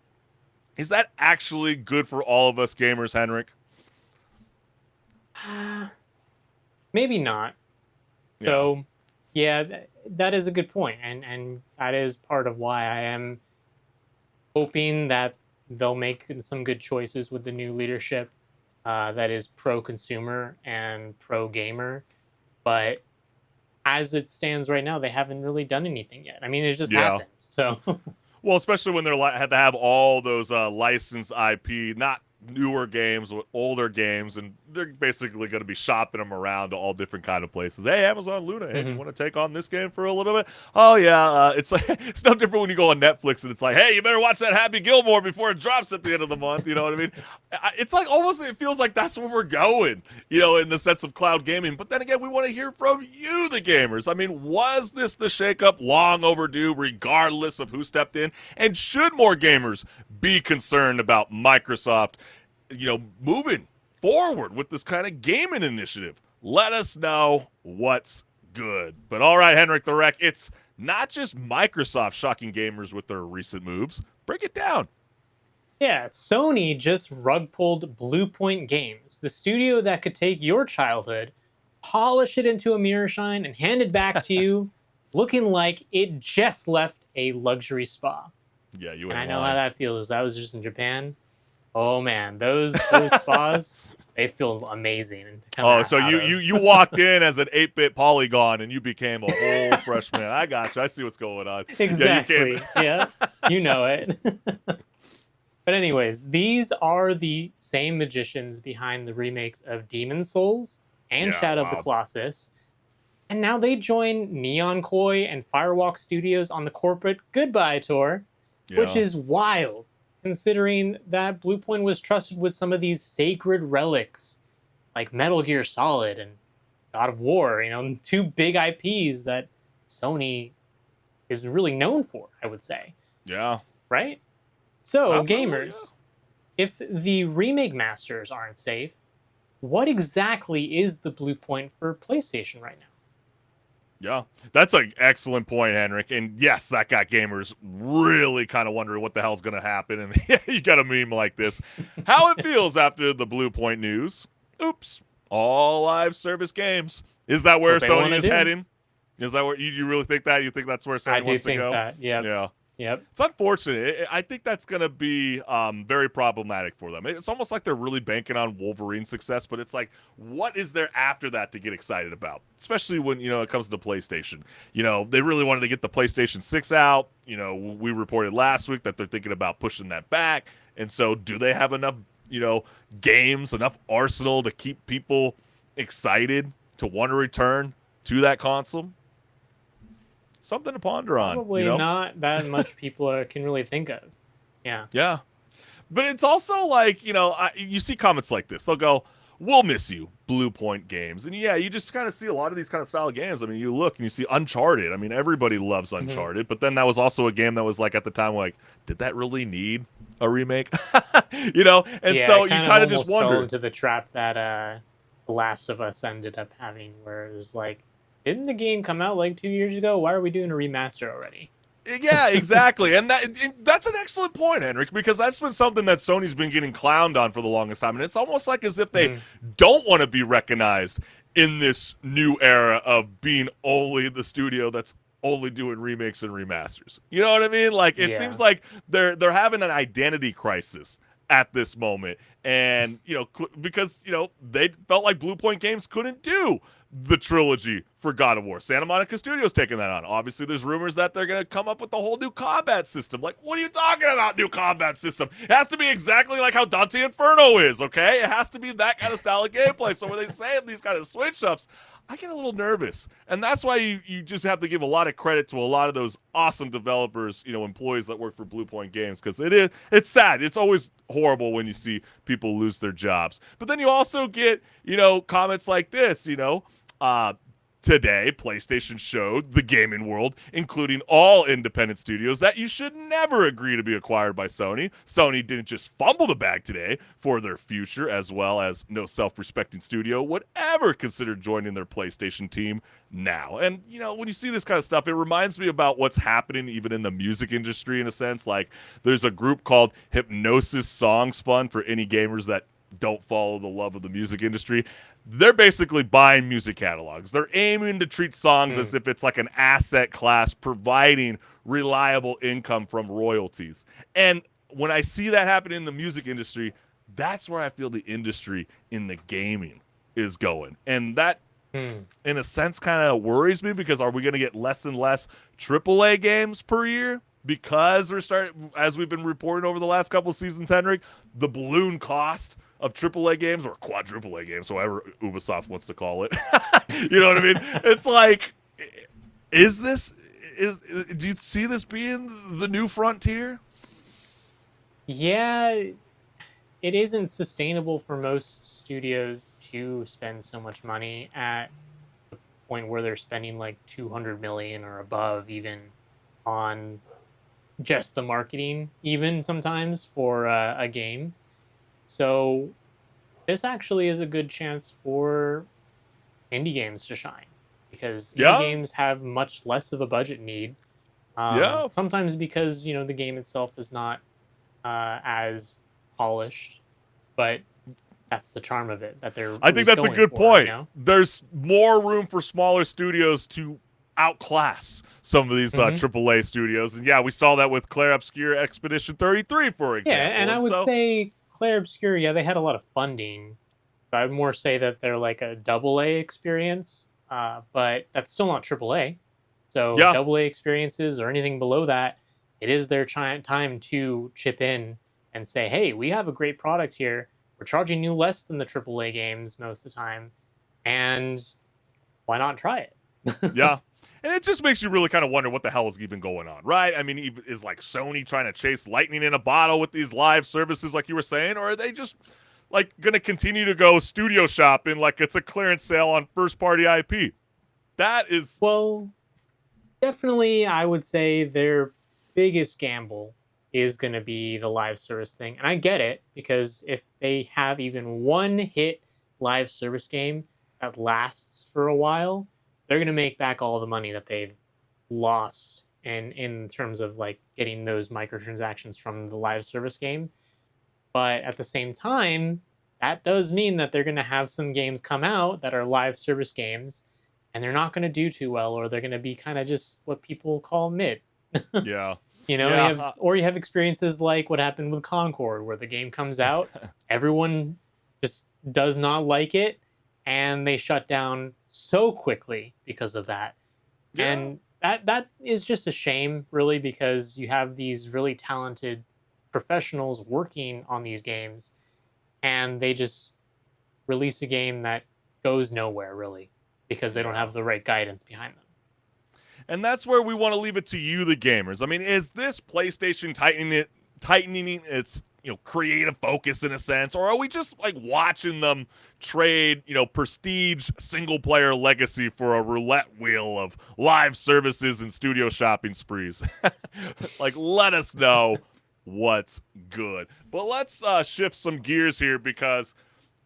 S2: is that actually good for all of us gamers, HenricK?
S3: Maybe not. So, yeah, that is a good point, and that is part of why I am hoping that they'll make some good choices with the new leadership that is pro-consumer and pro-gamer. But as it stands right now, they haven't really done anything yet. I mean, it just happened. So,
S2: well, especially when they're had to have all those licensed IP, not newer games, but older games, and they're basically going to be shopping them around to all different kind of places. Hey, Amazon Luna, hey, you want to take on this game for a little bit? Oh yeah, it's like it's no different when you go on Netflix and it's like, hey, you better watch that Happy Gilmore before it drops at the end of the month. You know what I mean? It's like almost it feels like that's where we're going, you know, in the sense of cloud gaming. But then again, we want to hear from you, the gamers. I mean, was this the shakeup long overdue, regardless of who stepped in? And should more gamers be concerned about Microsoft, you know, moving forward with this kind of gaming initiative? Let us know what's good. But all right, HenricK the Wreck, it's not just Microsoft shocking gamers with their recent moves. Break it down.
S3: Yeah, Sony just rug pulled Blue Point Games, the studio that could take your childhood, polish it into a mirror shine, and hand it back to you looking like it just left a luxury spa.
S2: Yeah, you.
S3: And I know how that feels. That was just in Japan. Oh man, those spas, they feel amazing.
S2: So you walked in as an 8-bit polygon and you became a whole freshman. I got you. I see what's going on.
S3: Exactly. Yeah, you know it. But anyways, these are the same magicians behind the remakes of Demon Souls and Shadow of the Colossus. And now they join Neon Koi and Firewalk Studios on the corporate goodbye tour, which is wild, considering that Bluepoint was trusted with some of these sacred relics, like Metal Gear Solid and God of War, you know, two big IPs that Sony is really known for, I would say.
S2: Yeah.
S3: Right? So,
S2: Absolutely,
S3: gamers, if the remake masters aren't safe, what exactly is the Bluepoint for PlayStation right now?
S2: Yeah, that's an excellent point, HenricK. And yes, that got gamers really kind of wondering what the hell's going to happen. And you got a meme like this. How it feels after the Bluepoint news. Oops, all live service games. Is that where Sony is heading? Is that where you really think that? You think that's where Sony wants to go?
S3: I do think that,
S2: Yeah.
S3: Yep.
S2: It's unfortunate. I think that's going to be very problematic for them. It's almost like they're really banking on Wolverine's success, but it's like, what is there after that to get excited about? Especially when, you know, it comes to PlayStation. You know, they really wanted to get the PlayStation 6 out. You know, we reported last week that they're thinking about pushing that back. And so do they have enough, you know, games, enough arsenal to keep people excited to want to return to that console? Something to ponder on.
S3: Probably not that much people can really think of. Yeah.
S2: Yeah. But it's also like, you know, you see comments like this. They'll go, we'll miss you, Bluepoint Games. And yeah, you just kind of see a lot of these kind of style of games. I mean, you look and you see Uncharted. I mean, everybody loves Uncharted. But then that was also a game that was like at the time, like, did that really need a remake? You know? And so you kind of just wonder.
S3: Fell into the trap that The Last of Us ended up having, where it was like, didn't the game come out like 2 years ago? Why are we doing a remaster already?
S2: Yeah, exactly. And that's an excellent point, HenricK, because that's been something that Sony's been getting clowned on for the longest time. And it's almost like as if they don't want to be recognized in this new era of being only the studio that's only doing remakes and remasters. You know what I mean? Like, it seems like they're having an identity crisis at this moment. And, you know, because, you know, they felt like Bluepoint Games couldn't do the trilogy for God of War. Santa Monica Studios taking that on. Obviously, there's rumors that they're going to come up with a whole new combat system. Like, what are you talking about, new combat system? It has to be exactly like how Dante Inferno is, okay? It has to be that kind of style of gameplay. So when they say these kind of switch-ups, I get a little nervous. And that's why you just have to give a lot of credit to a lot of those awesome developers, you know, employees that work for Bluepoint Games, because it's sad. It's always horrible when you see people lose their jobs. But then you also get, you know, comments like this, you know, Today, PlayStation showed the gaming world, including all independent studios, that you should never agree to be acquired by Sony. Sony didn't just fumble the bag today for their future, as well as no self-respecting studio would ever consider joining their PlayStation team now. And, you know, when you see this kind of stuff, it reminds me about what's happening even in the music industry in a sense. Like, there's a group called Hypnosis Songs Fund for any gamers that don't follow the love of the music industry. They're basically buying music catalogs. They're aiming to treat songs as if it's like an asset class, providing reliable income from royalties. And when I see that happen in the music industry, that's where I feel the industry in the gaming is going. And that, in a sense, kind of worries me, because are we going to get less and less AAA games per year? Because we're starting, as we've been reporting over the last couple of seasons, HenricK, the balloon cost of AAA games, or quadruple A games, however Ubisoft wants to call it. You know what I mean? It's like, do you see this being the new frontier?
S3: Yeah, it isn't sustainable for most studios to spend so much money at the point where they're spending like 200 million or above even on just the marketing, even sometimes for a game. So this actually is a good chance for indie games to shine, because indie games have much less of a budget need. Sometimes because, you know, the game itself is not as polished, but that's the charm of it. That they're.
S2: I think that's a good point. You know? There's more room for smaller studios to outclass some of these AAA studios, and yeah, we saw that with Clair Obscur Expedition 33, for example.
S3: Yeah, and I would say Clair Obscur, yeah, they had a lot of funding. So I would more say that they're like a AA experience, but that's still not AAA. So AA experiences or anything below that, it is their time to chip in and say, hey, we have a great product here. We're charging you less than the AAA games most of the time, and why not try it?
S2: Yeah. And it just makes you really kind of wonder what the hell is even going on, right? I mean, is like Sony trying to chase lightning in a bottle with these live services like you were saying? Or are they just like going to continue to go studio shopping like it's a clearance sale on first-party IP? That is...
S3: Well, definitely I would say their biggest gamble is going to be the live service thing. And I get it, because if they have even one hit live service game that lasts for a while, they're going to make back all the money that they've lost in terms of like getting those microtransactions from the live service game. But at the same time, that does mean that they're going to have some games come out that are live service games, and they're not going to do too well, or they're going to be kind of just what people call mid.
S2: Yeah.
S3: You know, you have experiences like what happened with Concord, where the game comes out, everyone just does not like it, and they shut down so quickly because of that. And that is just a shame, really, because you have these really talented professionals working on these games, and they just release a game that goes nowhere, really, because they don't have the right guidance behind them.
S2: And that's where we want to leave it to you, the gamers. I mean, is this PlayStation tightening its creative focus in a sense, or are we just like watching them trade prestige single player legacy for a roulette wheel of live services and studio shopping sprees? Like, let us know what's good. But let's shift some gears here, because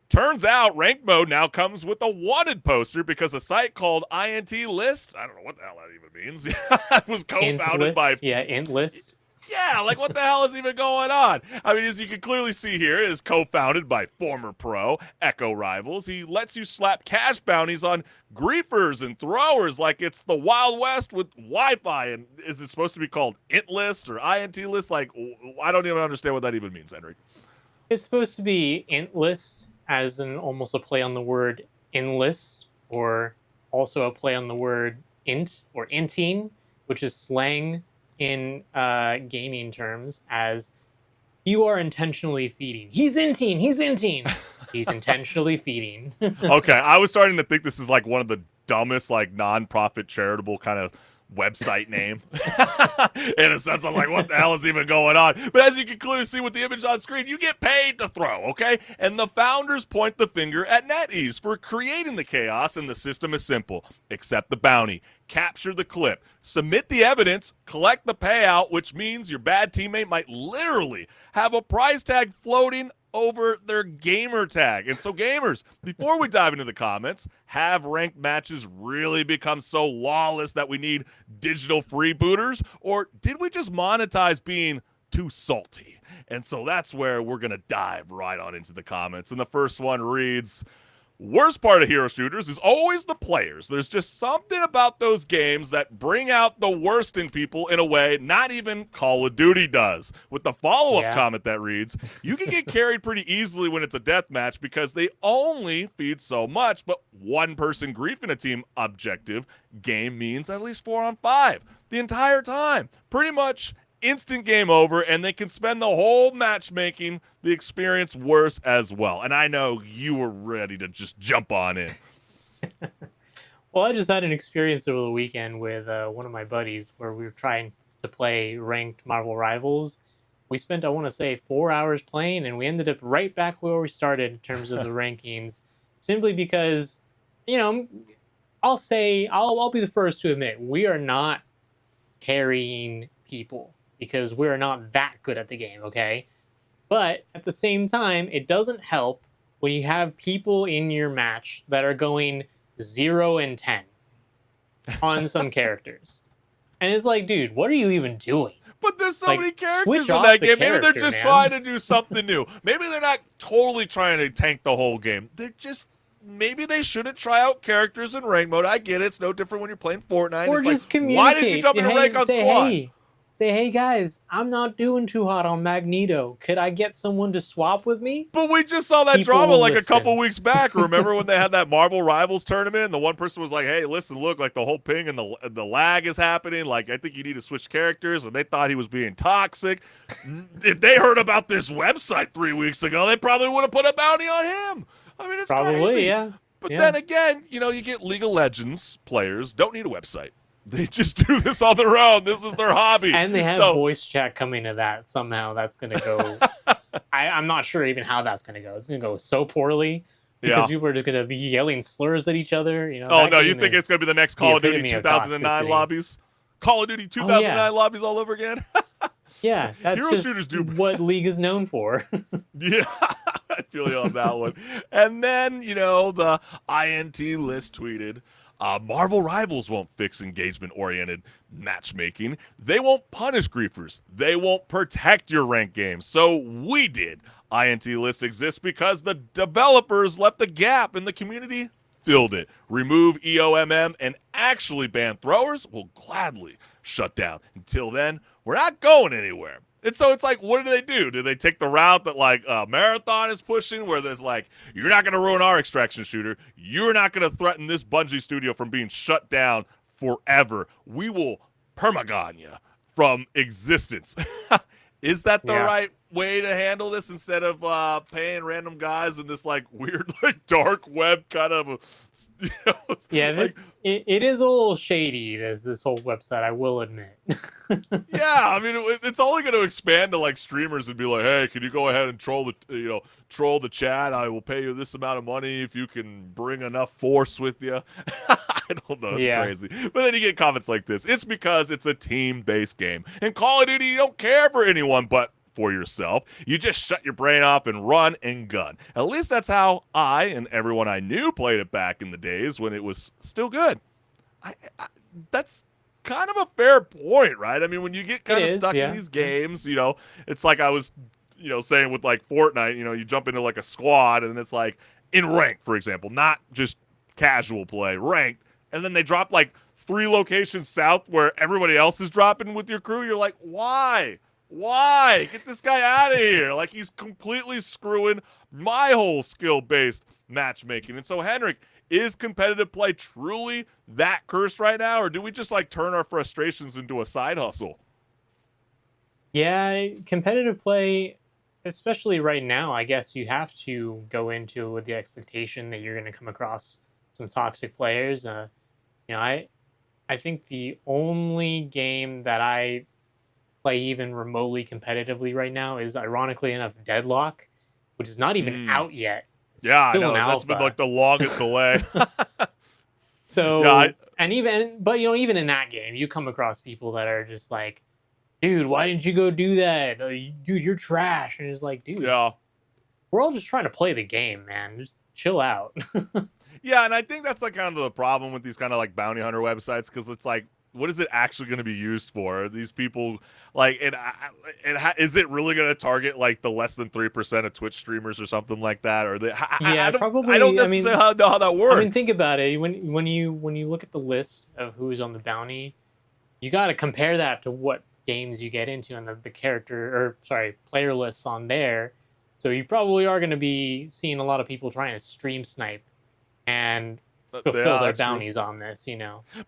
S2: turns out rank mode now comes with a wanted poster, because a site called INT List, I don't know what the hell that even means. It was co-founded by
S3: Int List.
S2: Yeah, like what the hell is even going on? I mean, as you can clearly see here, it is co-founded by former pro Echo Rivals. He lets you slap cash bounties on griefers and throwers like it's the Wild West with Wi-Fi. And is it supposed to be called Int List or INT List? Like, I don't even understand what that even means, HenricK.
S3: It's supposed to be Int List, as in almost a play on the word enlist, or also a play on the word int or inting, which is slang in gaming terms, as you are intentionally feeding. He's inting. He's intentionally feeding.
S2: Okay, I was starting to think this is like one of the dumbest like non-profit charitable kind of website name. In a sense, I was like, what the hell is even going on? But as you can clearly see with the image on screen, you get paid to throw, okay? And the founders point the finger at NetEase for creating the chaos, and the system is simple. Accept the bounty, capture the clip, submit the evidence, collect the payout, which means your bad teammate might literally have a prize tag floating over their gamer tag. And so, gamers, before we dive into the comments, have ranked matches really become so lawless that we need digital freebooters? Or did we just monetize being too salty? And so that's where we're going to dive right on into the comments. And the first one reads, worst part of hero shooters is always the players. There's just something about those games that bring out the worst in people in a way not even Call of Duty does. With the follow-up comment that reads, you can get carried pretty easily when it's a deathmatch because they only feed so much, but one person griefing a team objective game means at least 4 on 5 the entire time. Pretty much instant game over, and they can spend the whole matchmaking the experience worse as well. And I know you were ready to just jump on in.
S3: Well, I just had an experience over the weekend with one of my buddies where we were trying to play ranked Marvel Rivals. We spent, I want to say, 4 hours playing, and we ended up right back where we started in terms of the rankings, simply because, you know, I'll be the first to admit, we are not carrying people, because we're not that good at the game, okay? But at the same time, it doesn't help when you have people in your match that are going 0 and 10 on some characters. And it's like, dude, what are you even doing?
S2: But there's so
S3: Like,
S2: many characters
S3: switch
S2: in
S3: off
S2: that
S3: the
S2: game. Maybe they're
S3: character,
S2: just
S3: man.
S2: trying to do something new. Maybe they're not totally trying to tank the whole game. They're just... Maybe they shouldn't try out characters in rank mode. I get it. It's no different when you're playing Fortnite.
S3: Or
S2: it's
S3: just
S2: like,
S3: communicate.
S2: why did you jump into rank on squad?
S3: Hey guys, I'm not doing too hot on Magneto. Could I get someone to swap with me?
S2: But we just saw that
S3: People
S2: drama
S3: will
S2: like a
S3: listen.
S2: couple weeks back. Remember when they had that Marvel Rivals tournament and the one person was like, hey, listen, look, like the whole ping and the lag is happening. Like, I think you need to switch characters. And they thought he was being toxic. If they heard about this website 3 weeks ago, they probably would have put a bounty on him. I mean, it's
S3: Probably,
S2: crazy.
S3: yeah.
S2: But
S3: Yeah.
S2: then again, you know, you get League of Legends players don't need a website. They just do this on their own. This is their hobby.
S3: And they have
S2: So-
S3: voice chat coming to that. Somehow that's going to go... I'm not sure even how that's going to go. It's going to go so poorly because
S2: Yeah.
S3: people are just going to be yelling slurs at each other. You know.
S2: Oh,
S3: that
S2: no, you
S3: game
S2: think
S3: is
S2: it's going to be the next Call of Duty
S3: epitome of
S2: 2009
S3: toxicity.
S2: lobbies? Call of Duty 2009 lobbies all over again?
S3: Yeah, that's
S2: Hero
S3: just
S2: shooters do-
S3: what League is known for.
S2: Yeah, I feel you on that one. And then, you know, the INT list tweeted, Marvel Rivals won't fix engagement-oriented matchmaking. They won't punish griefers. They won't protect your rank game. So we did. INT list exists because the developers left the gap and the community filled it. Remove EOMM and actually ban throwers will gladly shut down. Until then, we're not going anywhere. And so it's like, what do? Do they take the route that like Marathon is pushing, where there's like, you're not going to ruin our extraction shooter. You're not going to threaten this Bungie studio from being shut down forever. We will permagon you from existence. Is that the right way to handle this instead of paying random guys in this like weird like dark web kind of you know,
S3: Yeah,
S2: like,
S3: it is a little shady, as this whole website, I will admit.
S2: yeah, I mean it's only going to expand to like streamers and be like, hey, can you go ahead and troll the chat? I will pay you this amount of money if you can bring enough force with you. I don't know, it's crazy. But then you get comments like this. It's because it's a team-based game. In Call of Duty, you don't care for anyone but for yourself. You just shut your brain off and run and gun. At least that's how I and everyone I knew played it back in the days when it was still good. That's kind of a fair point, right? I mean, when you get kind of stuck in these games, you know, it's like I was, you know, saying with like Fortnite, you know, you jump into like a squad and it's like in ranked, for example, not just casual play, ranked, and then they drop like 3 locations south where everybody else is dropping with your crew. You're like, why? Why? Get this guy out of here. Like, he's completely screwing my whole skill-based matchmaking. And so, HenricK, is competitive play truly that cursed right now, or do we just, like, turn our frustrations into a side hustle?
S3: Yeah, competitive play, especially right now, I guess you have to go into it with the expectation that you're going to come across some toxic players. You know, I think the only game that I play even remotely competitively right now is, ironically enough, Deadlock, which is not even
S2: Mm.
S3: out yet. It's
S2: Yeah, I
S3: still an
S2: know. That's been like
S3: alpha.
S2: the longest delay. Yeah,
S3: So, and even, but even in that game, you come across people that are just like, dude, why didn't you go do that? Dude, you're trash. And it's like, dude,
S2: yeah.
S3: we're all just trying to play the game, man. Just chill out.
S2: Yeah, and I think that's like kind of the problem with these kind of like bounty hunter websites, because it's like, what is it actually going to be used for? Are these people like, is it really going to target like the less than 3% of Twitch streamers or something like that? Or
S3: Yeah,
S2: I don't
S3: probably. I mean,
S2: necessarily know how that works.
S3: I mean, think about it. When you look at the list of who's on the bounty, you got to compare that to what games you get into and the character, or sorry, player lists on there. So you probably are going to be seeing a lot of people trying to stream snipe and fulfill their
S2: that's true.
S3: bounties on this,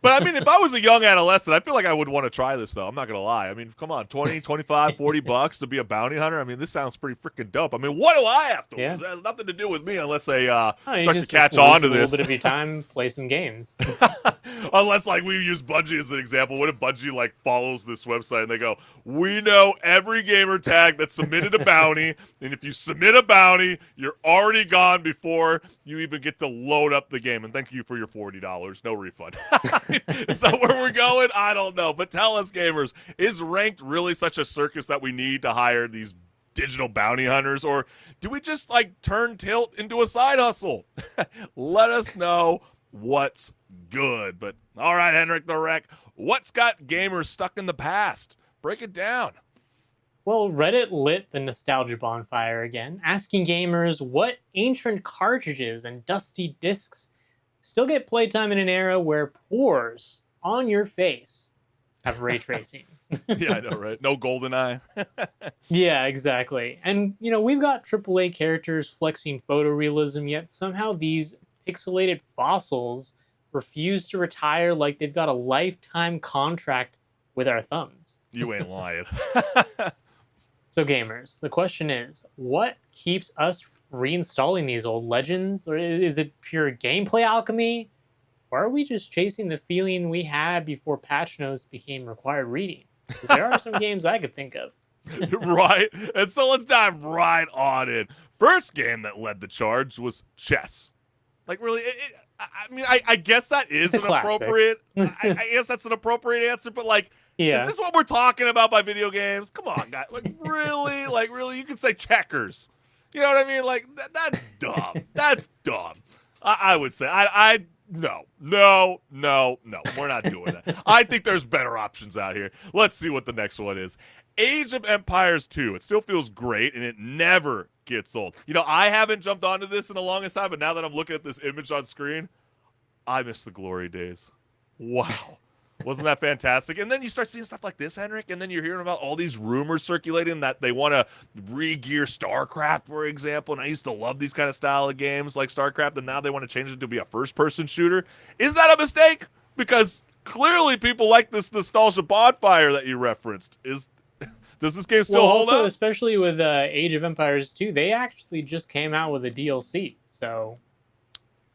S2: But I mean, if I was a young adolescent, I feel like I would want to try this, though. I'm not going to lie. I mean, come on, 20, 25, 40 bucks to be a bounty hunter. I mean, this sounds pretty freaking dope. I mean, what do I have to lose? It has nothing to do with me unless they start to catch on to this.
S3: A little bit of your time, play some games.
S2: Unless, like, we use Bungie as an example. What if Bungie, like, follows this website and they go, we know every gamer tag that submitted a bounty, and if you submit a bounty, you're already gone before you even get to load up the game. And thank you for your $40. No refund. Is that where we're going? I don't know. But tell us, gamers, is ranked really such a circus that we need to hire these digital bounty hunters, or do we just like turn Tilt into a side hustle? Let us know what's good. But all right, HenricK the Wreck, what's got gamers stuck in the past? Break it down.
S3: Well, Reddit lit the nostalgia bonfire again, asking gamers what ancient cartridges and dusty discs still get playtime in an era where pores on your face have ray tracing.
S2: Yeah, I know, right? No golden eye.
S3: Yeah, exactly. And, we've got AAA characters flexing photorealism, yet somehow these pixelated fossils refuse to retire like they've got a lifetime contract with our thumbs.
S2: You ain't lying.
S3: So, gamers, the question is, what keeps us reinstalling these old legends? Or is it pure gameplay alchemy? Or are we just chasing the feeling we had before patch notes became required reading? Because there are some games I could think of.
S2: Right? And so let's dive right on in. First game that led the charge was chess. Like, really, I guess that is an appropriate. I guess that's an appropriate answer, but like,
S3: yeah.
S2: Is this what we're talking about by video games? Come on, guys. Like, really, you could say checkers. You know what I mean? Like, that's dumb. That's dumb. I would say, no, we're not doing that. I think there's better options out here. Let's see what the next one is. Age of Empires 2. It still feels great, and it never gets old. I haven't jumped onto this in the longest time, but now that I'm looking at this image on screen, I miss the glory days. Wow. Wasn't that fantastic? And then you start seeing stuff like this, HenricK, and then you're hearing about all these rumors circulating that they want to re-gear StarCraft, for example. And I used to love these kind of style of games like StarCraft, and now they want to change it to be a first-person shooter. Is that a mistake? Because clearly people like this nostalgia bonfire that you referenced. Does this game still hold up?
S3: Especially with Age of Empires 2, they actually just came out with a DLC. So,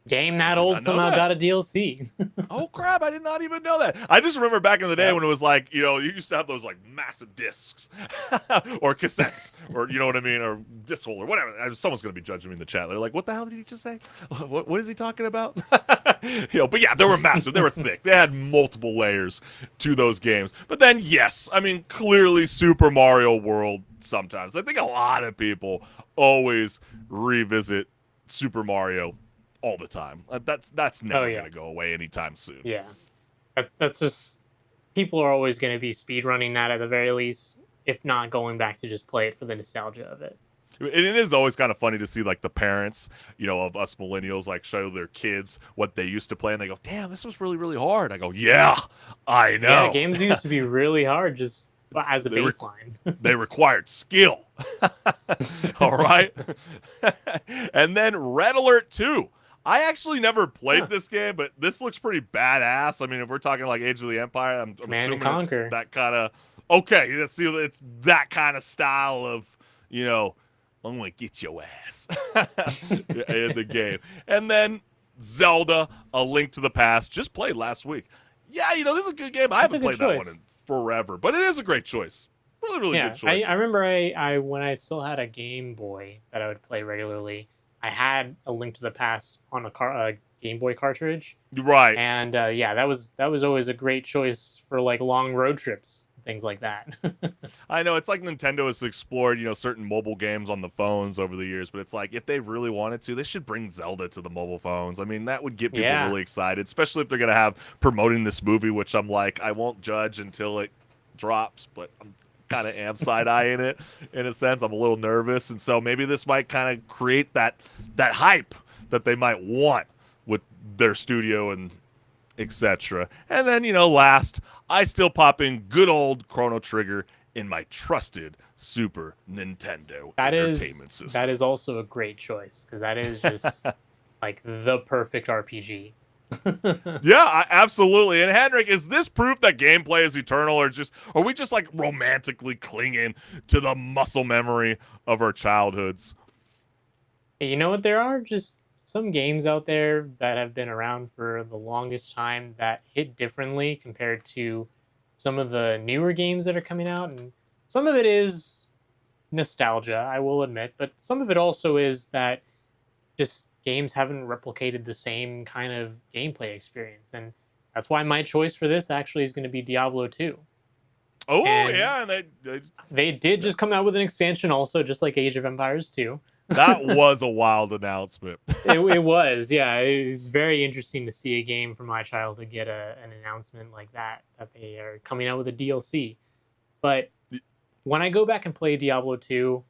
S3: game that old somehow got a DLC.
S2: Oh, crap. I did not even know that. I just remember back in the day when it was like, you used to have those like massive discs or cassettes or, you know what I mean, or disc holder, whatever. Someone's going to be judging me in the chat. They're like, what the hell did he just say? What is he talking about? But yeah, they were massive. They were thick. They had multiple layers to those games. But then, yes, I mean, clearly Super Mario World sometimes. I think a lot of people always revisit Super Mario all the time. That's never going to go away anytime soon.
S3: Yeah. That's just, people are always going to be speedrunning that at the very least, if not going back to just play it for the nostalgia of it.
S2: And it is always kind of funny to see like the parents, of us millennials, like show their kids what they used to play, and they go, "Damn, this was really, really hard." I go, "Yeah, I know."
S3: Yeah, games used to be really hard just as a baseline.
S2: They required skill. All right. And then Red Alert 2. I actually never played this game, but this looks pretty badass. I mean, if we're talking like Age of the Empire, I'm assuming it's that kind of let's see, it's that kind of style of, I'm gonna get your ass in the game. And then Zelda: A Link to the Past, just played last week. yeah, this is a good game. I haven't played that one in forever, but it is a great choice. Really, really good choice.
S3: I remember I when I still had a Game Boy that I would play regularly, I had A Link to the Past on a Game Boy cartridge.
S2: Right.
S3: And yeah, that was always a great choice for like long road trips, things like that.
S2: I know it's like Nintendo has explored, certain mobile games on the phones over the years, but it's like if they really wanted to, they should bring Zelda to the mobile phones. I mean, that would get people really excited, especially if they're gonna have promoting this movie, which I'm like, I won't judge until it drops, but I'm kind of am side-eyeing it in a sense. I'm a little nervous, and so maybe this might kind of create that hype that they might want with their studio and etc. And then, last, I still pop in good old Chrono Trigger in my trusted Super Nintendo Entertainment System.
S3: That is also a great choice, because that is just like the perfect RPG.
S2: Yeah, absolutely. And HenricK, is this proof that gameplay is eternal, or are we just like romantically clinging to the muscle memory of our childhoods?
S3: You know what? There are just some games out there that have been around for the longest time that hit differently compared to some of the newer games that are coming out. And some of it is nostalgia, I will admit, but some of it also is that just games haven't replicated the same kind of gameplay experience. And that's why my choice for this actually is going to be Diablo 2.
S2: Oh, and yeah. And
S3: they did just come out with an expansion also, just like Age of Empires 2.
S2: That was a wild announcement.
S3: It was, yeah. It was very interesting to see a game from my childhood get an announcement like that they are coming out with a DLC. But when I go back and play Diablo 2,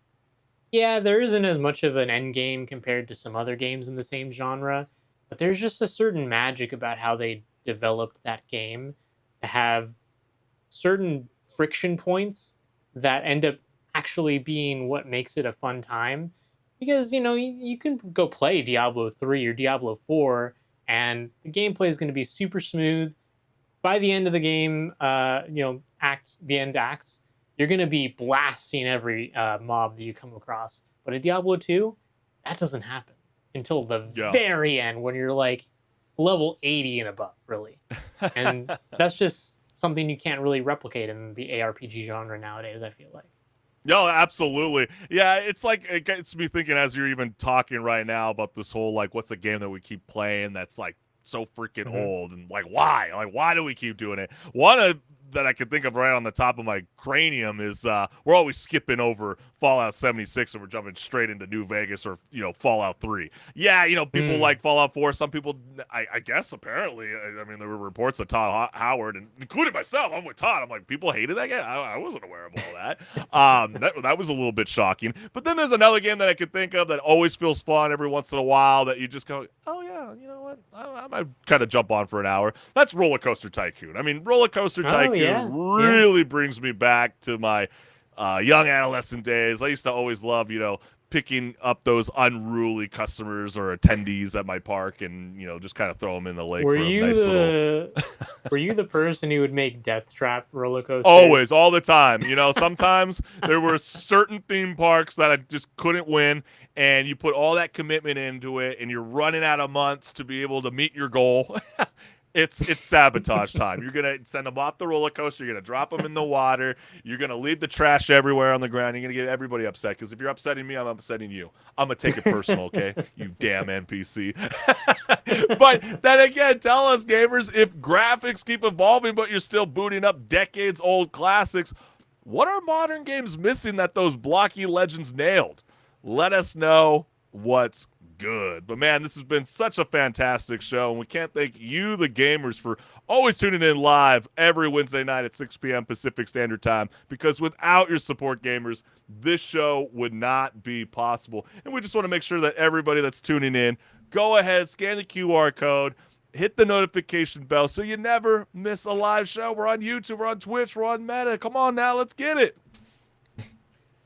S3: yeah, there isn't as much of an end game compared to some other games in the same genre, but there's just a certain magic about how they developed that game to have certain friction points that end up actually being what makes it a fun time. Because, you can go play Diablo 3 or Diablo 4, and the gameplay is going to be super smooth. By the end of the game, the end acts, you're going to be blasting every mob that you come across. But in Diablo 2, that doesn't happen until the very end, when you're like level 80 and above, really. And that's just something you can't really replicate in the ARPG genre nowadays, I feel like.
S2: No, absolutely. Yeah, it's like, it gets me thinking as you're even talking right now about this whole, like, what's the game that we keep playing that's, like, so freaking old, and, like, why? Like, why do we keep doing it? One that I can think of right on the top of my cranium is we're always skipping over Fallout 76 and we're jumping straight into New Vegas or, Fallout 3. Yeah, people like Fallout 4. Some people, I guess, apparently, I mean, there were reports that Todd Howard, and including myself, I'm with Todd. I'm like, people hated that game? I wasn't aware of all that. That was a little bit shocking. But then there's another game that I could think of that always feels fun every once in a while that you just go, oh, yeah, you know what? I might kind of jump on for an hour. That's Roller Coaster Tycoon. I mean, Roller Coaster Tycoon really brings me back to my young adolescent days. I used to always love, picking up those unruly customers or attendees at my park and, just kind of throw them in the lake. Were
S3: you the person who would make death trap roller coasters?
S2: Always, all the time. Sometimes there were certain theme parks that I just couldn't win, and you put all that commitment into it, and you're running out of months to be able to meet your goal. It's sabotage time. You're going to send them off the roller coaster. You're going to drop them in the water. You're going to leave the trash everywhere on the ground. You're going to get everybody upset, because if you're upsetting me, I'm upsetting you. I'm going to take it personal, okay? You damn NPC. But then again, tell us, gamers, if graphics keep evolving but you're still booting up decades-old classics, what are modern games missing that those blocky legends nailed? Let us know what's good. But man, this has been such a fantastic show, and we can't thank you, the gamers, for always tuning in live every Wednesday night at 6 p.m. Pacific Standard Time, because without your support, gamers, this show would not be possible. And we just want to make sure that everybody that's tuning in, go ahead, scan the QR code, hit the notification bell so you never miss a live show. We're on YouTube, we're on Twitch, we're on Meta. Come on now, let's get it.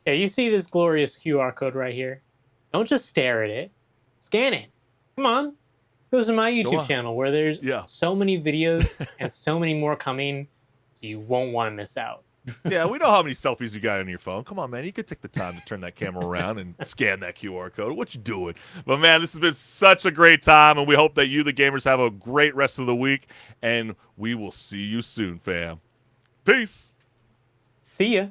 S3: Yeah, you see this glorious QR code right here? Don't just stare at it. Scan it. Come on. Go to my YouTube channel, where there's so many videos and so many more coming, so you won't want to miss out.
S2: Yeah, we know how many selfies you got on your phone. Come on, man. You could take the time to turn that camera around and scan that QR code. What you doing? But, man, this has been such a great time, and we hope that you, the gamers, have a great rest of the week, and we will see you soon, fam. Peace.
S3: See ya.